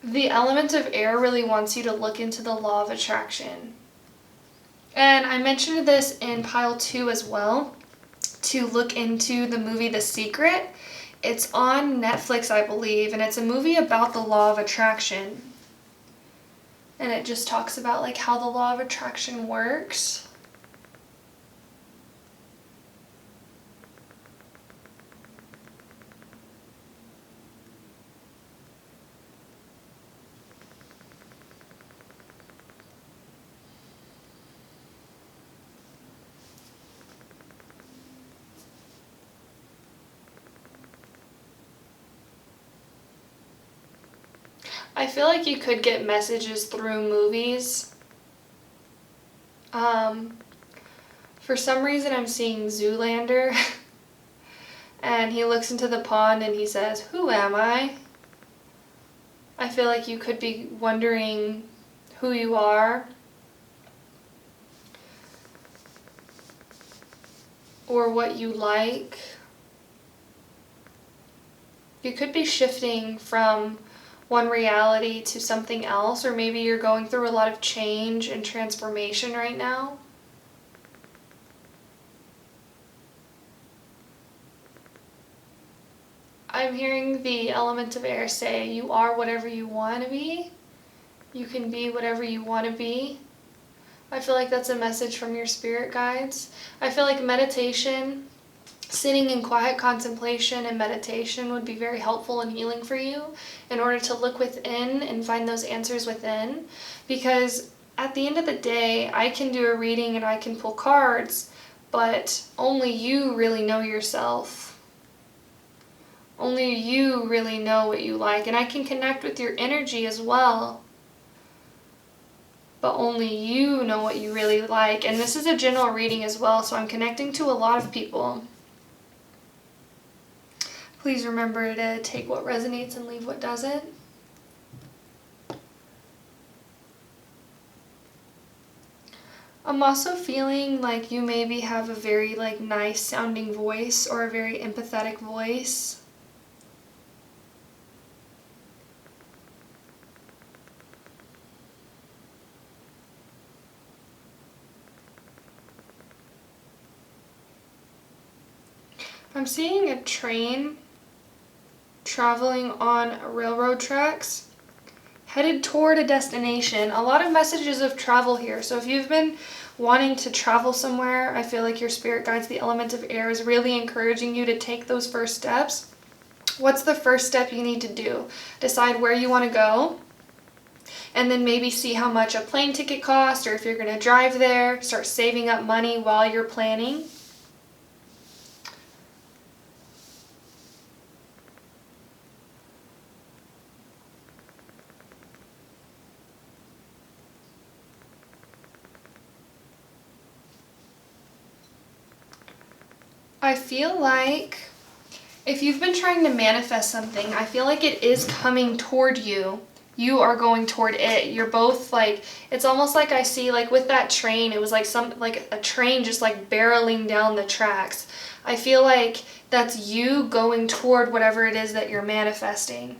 [SPEAKER 1] the element of air really wants you to look into the law of attraction. And I mentioned this in pile 2 as well, to look into the movie The Secret. It's on Netflix, I believe, and it's a movie about the law of attraction. And it just talks about like how the law of attraction works. I feel like you could get messages through movies. For some reason I'm seeing Zoolander and he looks into the pond and he says, "Who am I?" I feel like you could be wondering who you are or what you like. You could be shifting from one reality to something else, or maybe you're going through a lot of change and transformation right now. I'm hearing the element of air say, you are whatever you want to be. You can be whatever you want to be. I feel like that's a message from your spirit guides. I feel like meditation, sitting in quiet contemplation and meditation would be very helpful and healing for you in order to look within and find those answers within. Because at the end of the day, I can do a reading and I can pull cards, but only you really know yourself. Only you really know what you like. And I can connect with your energy as well, but only you know what you really like. And this is a general reading as well, so I'm connecting to a lot of people. Please remember to take what resonates and leave what doesn't. I'm also feeling like you maybe have a very nice sounding voice or a very empathetic voice. I'm seeing a train traveling on railroad tracks, headed toward a destination. A lot of messages of travel here. So if you've been wanting to travel somewhere, I feel like your spirit guides, the element of air, is really encouraging you to take those first steps. What's the first step you need to do? Decide where you want to go, and then maybe see how much a plane ticket costs, or if you're going to drive there, start saving up money while you're planning. I feel like if you've been trying to manifest something, I feel like it is coming toward you. You are going toward it. You're both like, it's almost like I see, like with that train, it was like a train just like barreling down the tracks. I feel like that's you going toward whatever it is that you're manifesting.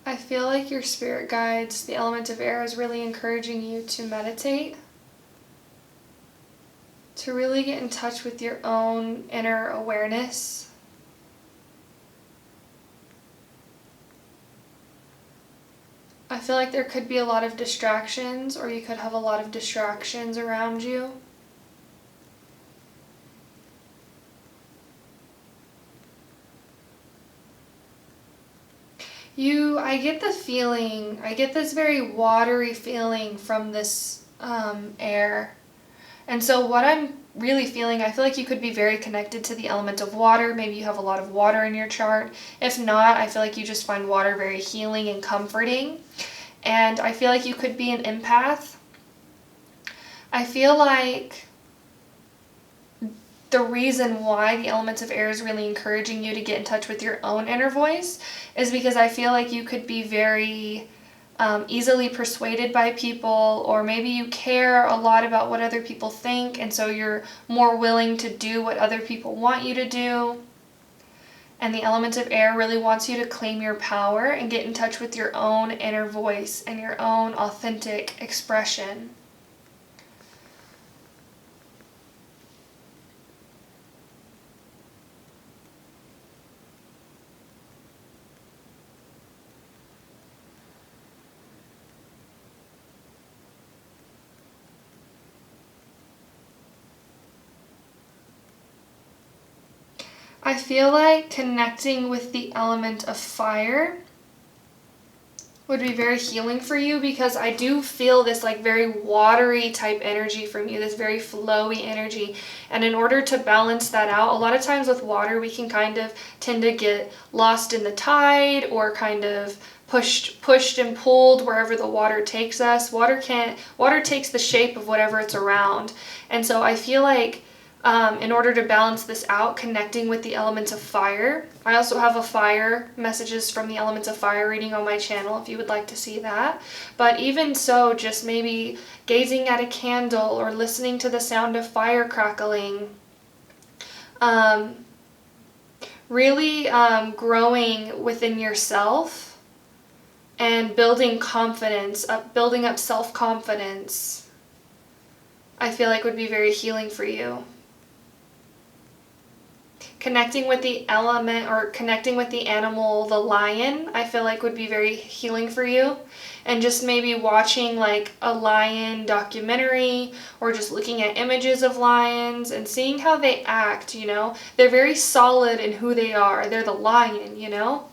[SPEAKER 1] I feel like your spirit guides, the element of air, is really encouraging you to meditate, to really get in touch with your own inner awareness. I feel like there could be a lot of distractions, or you could have a lot of distractions around you. I get the feeling, I get this very watery feeling from this air. And so what I'm really feeling, I feel like you could be very connected to the element of water. Maybe you have a lot of water in your chart. If not, I feel like you just find water very healing and comforting. And I feel like you could be an empath. I feel like the reason why the elements of air is really encouraging you to get in touch with your own inner voice is because I feel like you could be very easily persuaded by people, or maybe you care a lot about what other people think, and so you're more willing to do what other people want you to do. And the element of air really wants you to claim your power and get in touch with your own inner voice and your own authentic expression. I feel like connecting with the element of fire would be very healing for you, because I do feel this like very watery type energy from you, this very flowy energy. And in order to balance that out, a lot of times with water we can kind of tend to get lost in the tide, or kind of pushed and pulled wherever the water takes us. Water takes the shape of whatever it's around. And so I feel like in order to balance this out, connecting with the elements of fire. I also have a fire messages from the elements of fire reading on my channel if you would like to see that. But even so, just maybe gazing at a candle or listening to the sound of fire crackling. Really growing within yourself and building confidence, building up self-confidence, I feel like would be very healing for you. Connecting with the element, or connecting with the animal, the lion, I feel like would be very healing for you. And just maybe watching like a lion documentary, or just looking at images of lions and seeing how they act, you know. They're very solid in who they are. They're the lion, you know.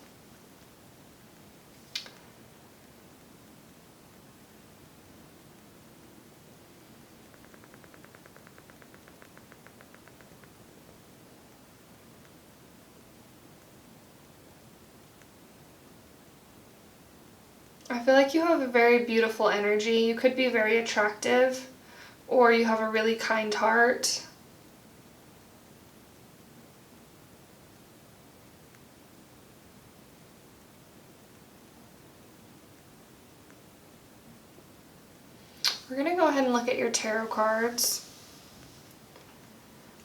[SPEAKER 1] I feel like you have a very beautiful energy. You could be very attractive, or you have a really kind heart. We're going to go ahead and look at your tarot cards.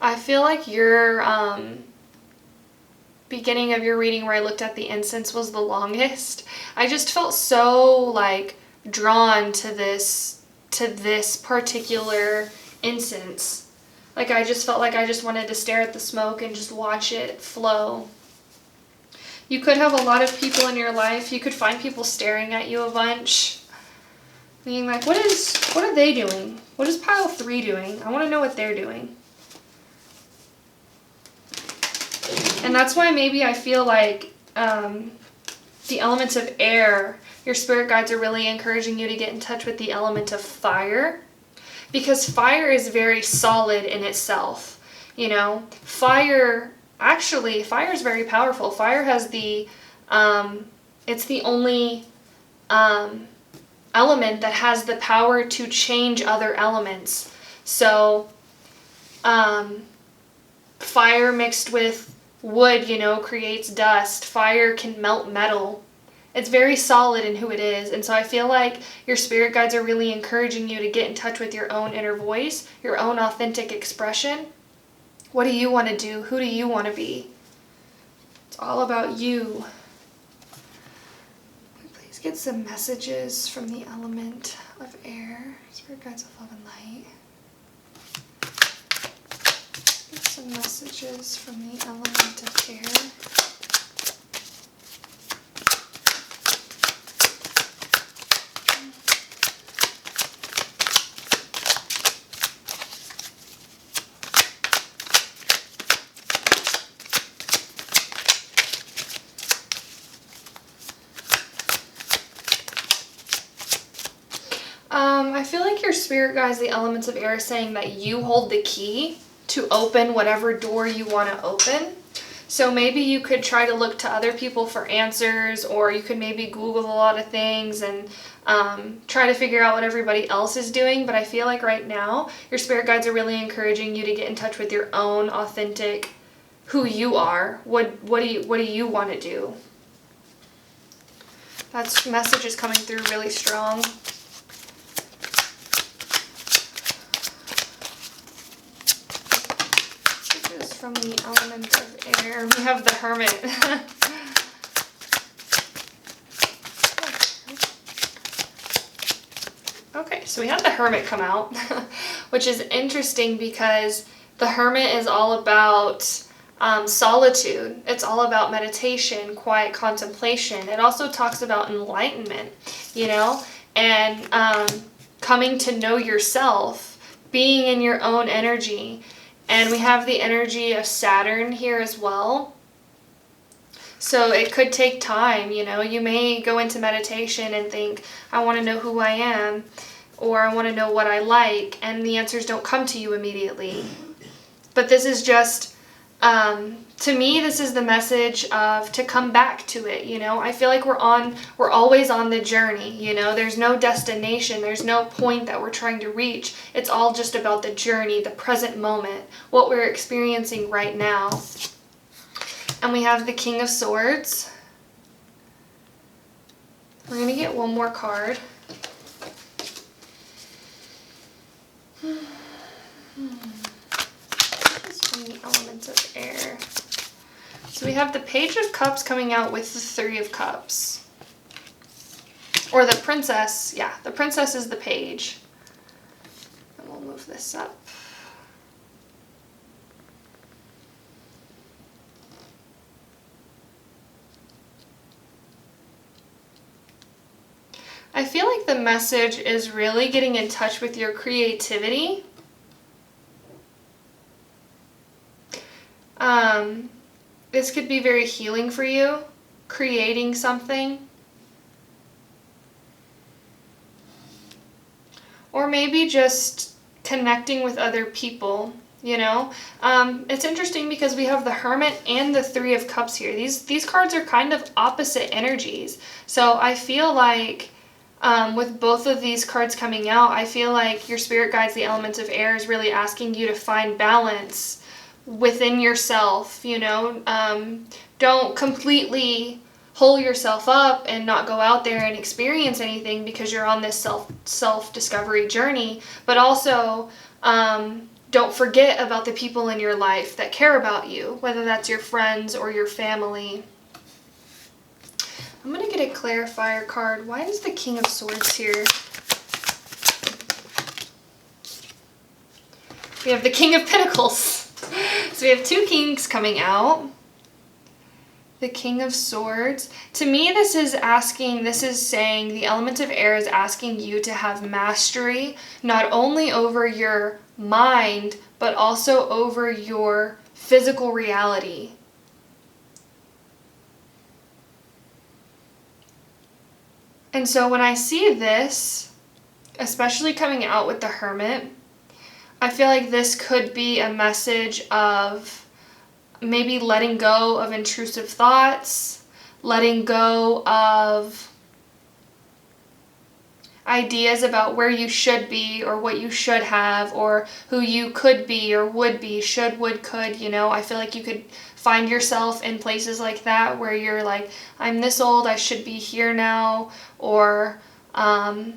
[SPEAKER 1] I feel like your beginning of your reading where I looked at the incense was the longest. I just felt so like drawn to this particular incense. Like I just felt like I just wanted to stare at the smoke and just watch it flow. You could have a lot of people in your life. You could find people staring at you a bunch. Being like, what are they doing? What is pile 3 doing? I want to know what they're doing. And that's why maybe I feel like the elements of air, your spirit guides are really encouraging you to get in touch with the element of fire. Because fire is very solid in itself. You know, fire is very powerful. Fire has it's the only element that has the power to change other elements. So, fire mixed with wood, you know, creates dust. Fire can melt metal. It's very solid in who it is. And so I feel like your spirit guides are really encouraging you to get in touch with your own inner voice, your own authentic expression. What do you want to do? Who do you want to be? It's all about you. Please get some messages from the element of air. Spirit guides of love and light. Get some messages from the element of air. I feel like your spirit guides, the elements of air, are saying that you hold the key to open whatever door you want to open. So maybe you could try to look to other people for answers, or you could maybe Google a lot of things and try to figure out what everybody else is doing. But I feel like right now your spirit guides are really encouraging you to get in touch with your own authentic, who you are. What do you want to do? That message is coming through really strong. From the element of air, we have the Hermit. Okay, so we had the Hermit come out, which is interesting because the Hermit is all about solitude. It's all about meditation, quiet contemplation. It also talks about enlightenment, you know, and coming to know yourself, being in your own energy. And we have the energy of Saturn here as well. So it could take time, you know. You may go into meditation and think, I want to know who I am, or I want to know what I like, and the answers don't come to you immediately. But this is just, to me, this is the message of to come back to it, you know. I feel like we're always on the journey, you know. There's no destination, there's no point that we're trying to reach. It's all just about the journey, the present moment, what we're experiencing right now. And we have the King of Swords. We're going to get one more card. The elements of air. So we have the Page of Cups coming out with the 3 of Cups. Or the Princess. Yeah, the Princess is the Page. And we'll move this up. I feel like the message is really getting in touch with your creativity. This could be very healing for you, creating something. Or maybe just connecting with other people, you know. It's interesting because we have the Hermit and the 3 of Cups here. These cards are kind of opposite energies. So I feel like with both of these cards coming out, I feel like your spirit guides, the elements of air, is really asking you to find balance within yourself, you know. Don't completely hole yourself up and not go out there and experience anything because you're on this self-discovery journey, but also don't forget about the people in your life that care about you, whether that's your friends or your family. I'm going to get a clarifier card. Why is the King of Swords here? We have the King of Pentacles. So we have two kings coming out. The King of Swords. To me, this is saying the element of air is asking you to have mastery, not only over your mind, but also over your physical reality. And so when I see this, especially coming out with the Hermit, I feel like this could be a message of maybe letting go of intrusive thoughts, letting go of ideas about where you should be or what you should have or who you could be or would be, should, would, could, you know. I feel like you could find yourself in places like that where you're like, I'm this old, I should be here now, or I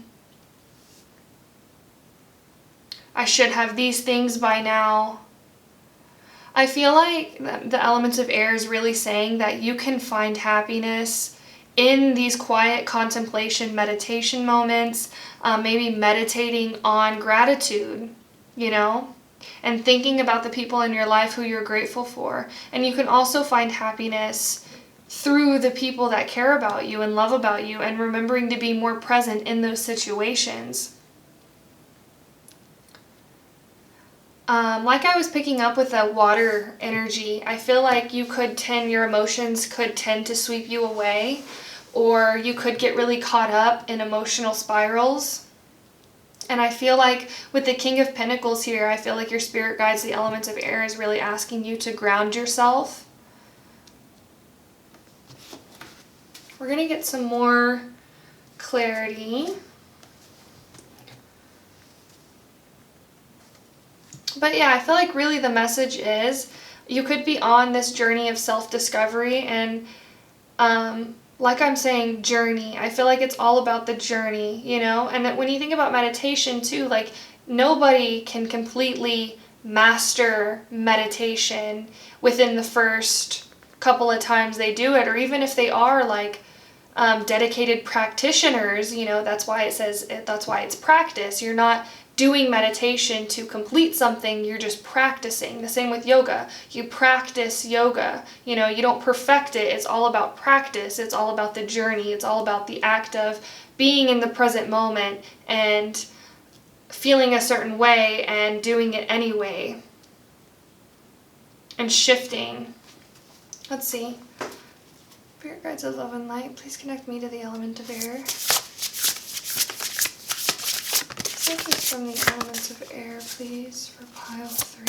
[SPEAKER 1] should have these things by now. I feel like the elements of air is really saying that you can find happiness in these quiet contemplation meditation moments, maybe meditating on gratitude, you know, and thinking about the people in your life who you're grateful for. And you can also find happiness through the people that care about you and love about you, and remembering to be more present in those situations. Like I was picking up with the water energy, I feel like your emotions could tend to sweep you away, or you could get really caught up in emotional spirals. And I feel like with the King of Pentacles here, I feel like your spirit guides, the elements of air, is really asking you to ground yourself. We're going to get some more clarity. But yeah, I feel like really the message is you could be on this journey of self-discovery, and like I'm saying, journey. I feel like it's all about the journey, you know? And that when you think about meditation too, like nobody can completely master meditation within the first couple of times they do it, or even if they are like dedicated practitioners, you know, that's why it's practice. You're not doing meditation to complete something, you're just practicing. The same with yoga. You practice yoga. You know, you don't perfect it. It's all about practice. It's all about the journey. It's all about the act of being in the present moment and feeling a certain way and doing it anyway. And shifting. Let's see. Spirit guides of love and light, please connect me to the element of air. Messages from the elements of air, please, for pile 3.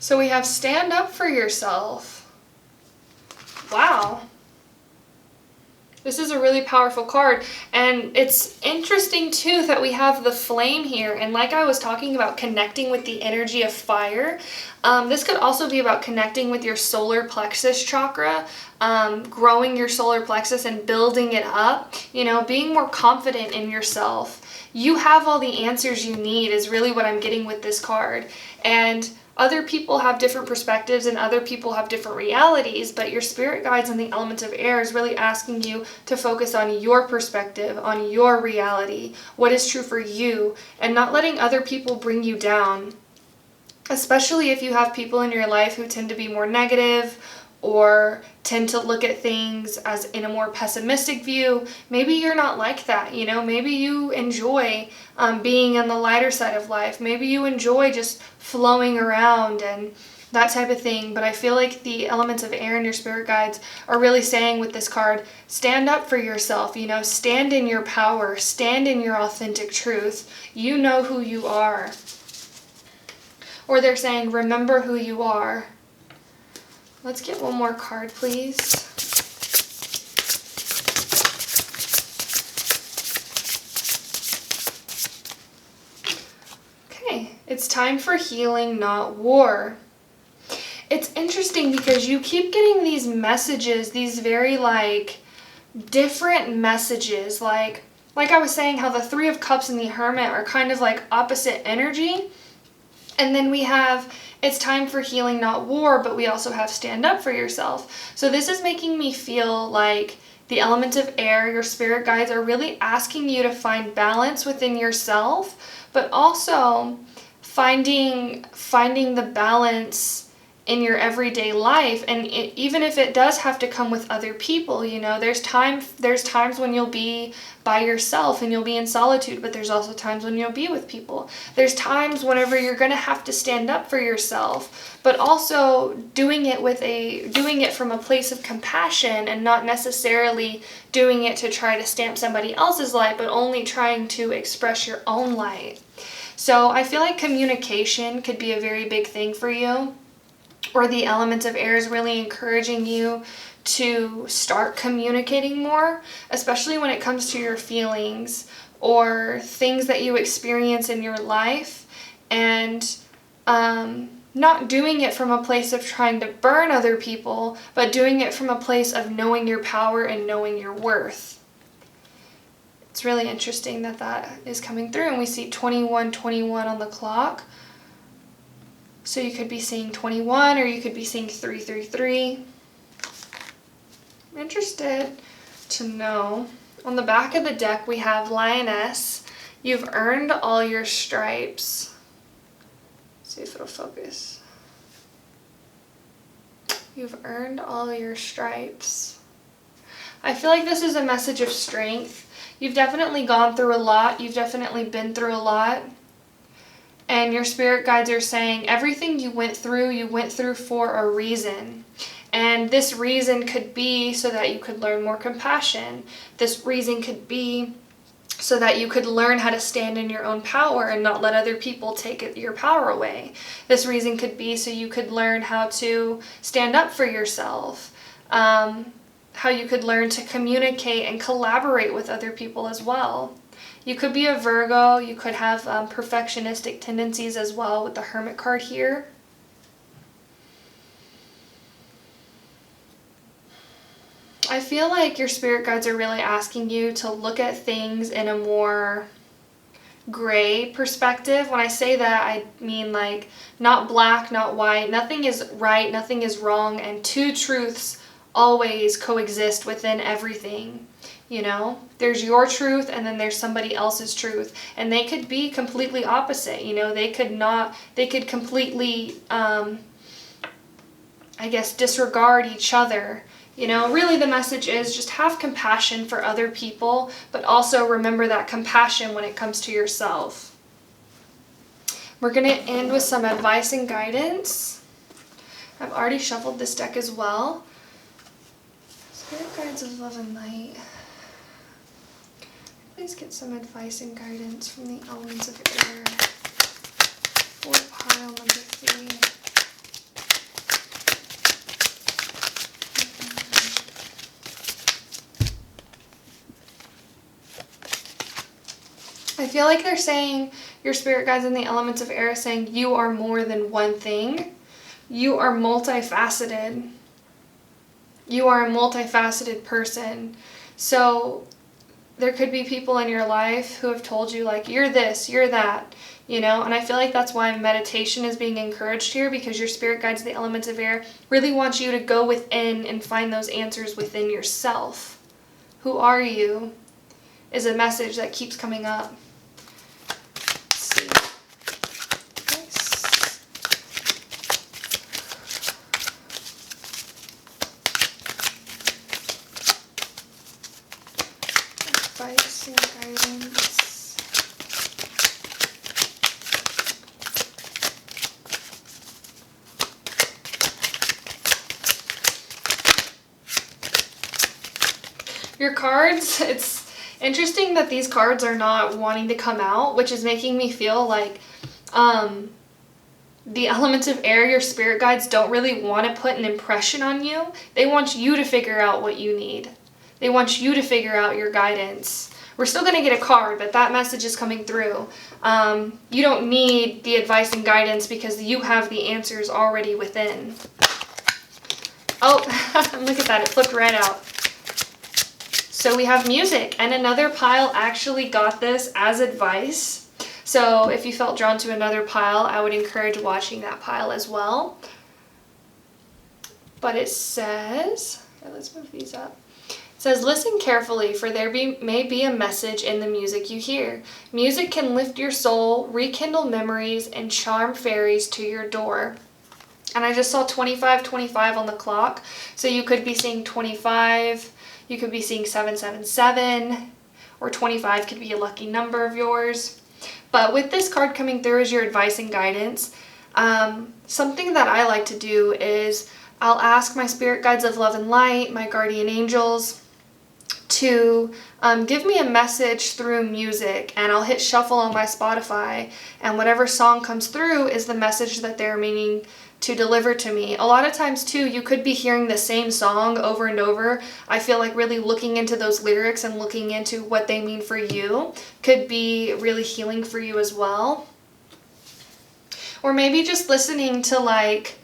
[SPEAKER 1] So we have stand up for yourself. Wow. This is a really powerful card, and it's interesting too that we have the flame here, and like I was talking about connecting with the energy of fire, this could also be about connecting with your solar plexus chakra, growing your solar plexus and building it up, you know, being more confident in yourself. You have all the answers you need is really what I'm getting with this card, and other people have different perspectives and other people have different realities, but your spirit guides and the element of air is really asking you to focus on your perspective, on your reality, what is true for you, and not letting other people bring you down. Especially if you have people in your life who tend to be more negative or tend to look at things as in a more pessimistic view. Maybe you're not like that, you know, maybe you enjoy being on the lighter side of life. Maybe you enjoy just flowing around and that type of thing. But I feel like the elements of air and your spirit guides are really saying with this card, stand up for yourself, you know, stand in your power, stand in your authentic truth. You know who you are. Or they're saying, remember who you are. Let's get one more card, please. Okay, it's time for healing, not war. It's interesting because you keep getting these messages, these very like different messages. Like I was saying, how the Three of Cups and the Hermit are kind of like opposite energy. And then we have, it's time for healing, not war, but we also have stand up for yourself. So this is making me feel like the element of air, your spirit guides are really asking you to find balance within yourself, but also finding the balance in your everyday life. And even if it does have to come with other people, you know, there's times when you'll be by yourself and you'll be in solitude, but there's also times when you'll be with people. There's times whenever you're going to have to stand up for yourself, but also doing it from a place of compassion and not necessarily doing it to try to stamp somebody else's light, but only trying to express your own light. So I feel like communication could be a very big thing for you. Or the element of air is really encouraging you to start communicating more, especially when it comes to your feelings or things that you experience in your life, and not doing it from a place of trying to burn other people, but doing it from a place of knowing your power and knowing your worth. It's really interesting that that is coming through, and we see 21:21 on the clock. So you could be seeing 21 or you could be seeing 333. I'm interested to know. On the back of the deck we have Lioness. You've earned all your stripes. Let's see if it'll focus. You've earned all your stripes. I feel like this is a message of strength. You've definitely gone through a lot. You've definitely been through a lot. And your spirit guides are saying everything you went through for a reason. And this reason could be so that you could learn more compassion. This reason could be so that you could learn how to stand in your own power and not let other people take your power away. This reason could be so you could learn how to stand up for yourself. How you could learn to communicate and collaborate with other people as well. You could be a Virgo, you could have perfectionistic tendencies as well with the Hermit card here. I feel like your spirit guides are really asking you to look at things in a more gray perspective. When I say that, I mean like not black, not white. Nothing is right, nothing is wrong, and two truths always coexist within everything. You know, there's your truth and then there's somebody else's truth, and they could be completely opposite. You know, they could completely, I guess, disregard each other. You know, really the message is just have compassion for other people, but also remember that compassion when it comes to yourself. We're going to end with some advice and guidance. I've already shuffled this deck as well. Spirit guides of love and light. Please get some advice and guidance from the elements of air for pile number 3. I feel like they're saying, your spirit guides in the elements of air are saying you are more than one thing. You are multifaceted. You are a multifaceted person. So there could be people in your life who have told you like, you're this, you're that, you know, and I feel like that's why meditation is being encouraged here, because your spirit guides, the elements of air, really want you to go within and find those answers within yourself. Who are you is a message that keeps coming up. Let's see. Advice and guidance. Your cards, it's interesting that these cards are not wanting to come out, which is making me feel like the element of air, your spirit guides don't really want to put an impression on you. They want you to figure out what you need. They want you to figure out your guidance. We're still going to get a card, but that message is coming through. You don't need the advice and guidance because you have the answers already within. Oh, look at that. It flipped right out. So we have music, and another pile actually got this as advice. So if you felt drawn to another pile, I would encourage watching that pile as well. But it says, okay, let's move these up. It says, listen carefully, for there may be a message in the music you hear. Music can lift your soul, rekindle memories, and charm fairies to your door. And I just saw 2525 on the clock. So you could be seeing 25, you could be seeing 777, or 25 could be a lucky number of yours. But with this card coming through as your advice and guidance, something that I like to do is I'll ask my spirit guides of love and light, my guardian angels, to give me a message through music, and I'll hit shuffle on my Spotify, and whatever song comes through is the message that they're meaning to deliver to me. A lot of times too, you could be hearing the same song over and over. I feel like really looking into those lyrics and looking into what they mean for you could be really healing for you as well. Or maybe just listening to like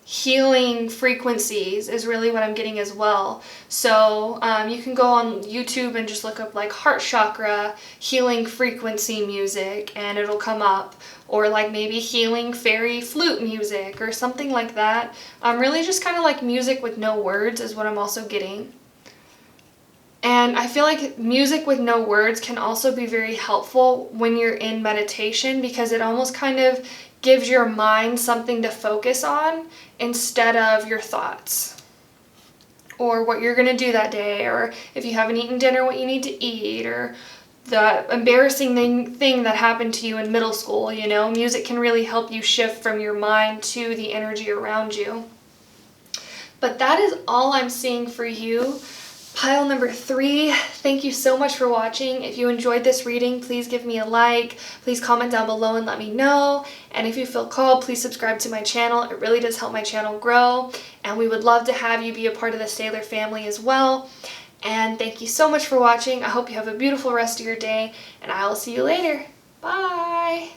[SPEAKER 1] healing frequencies is really what I'm getting as well. So you can go on YouTube and just look up like heart chakra healing frequency music and it'll come up, or like maybe healing fairy flute music or something like that. Really just kind of like music with no words is what I'm also getting. And I feel like music with no words can also be very helpful when you're in meditation, because it almost kind of gives your mind something to focus on instead of your thoughts or what you're going to do that day, or if you haven't eaten dinner, what you need to eat, or the embarrassing thing that happened to you in middle school. You know, music can really help you shift from your mind to the energy around you. But that is all I'm seeing for you. Pile number 3, thank you so much for watching. If you enjoyed this reading, please give me a like. Please comment down below and let me know. And if you feel called, please subscribe to my channel. It really does help my channel grow. And we would love to have you be a part of the Sailor family as well. And thank you so much for watching. I hope you have a beautiful rest of your day, and I will see you later. Bye!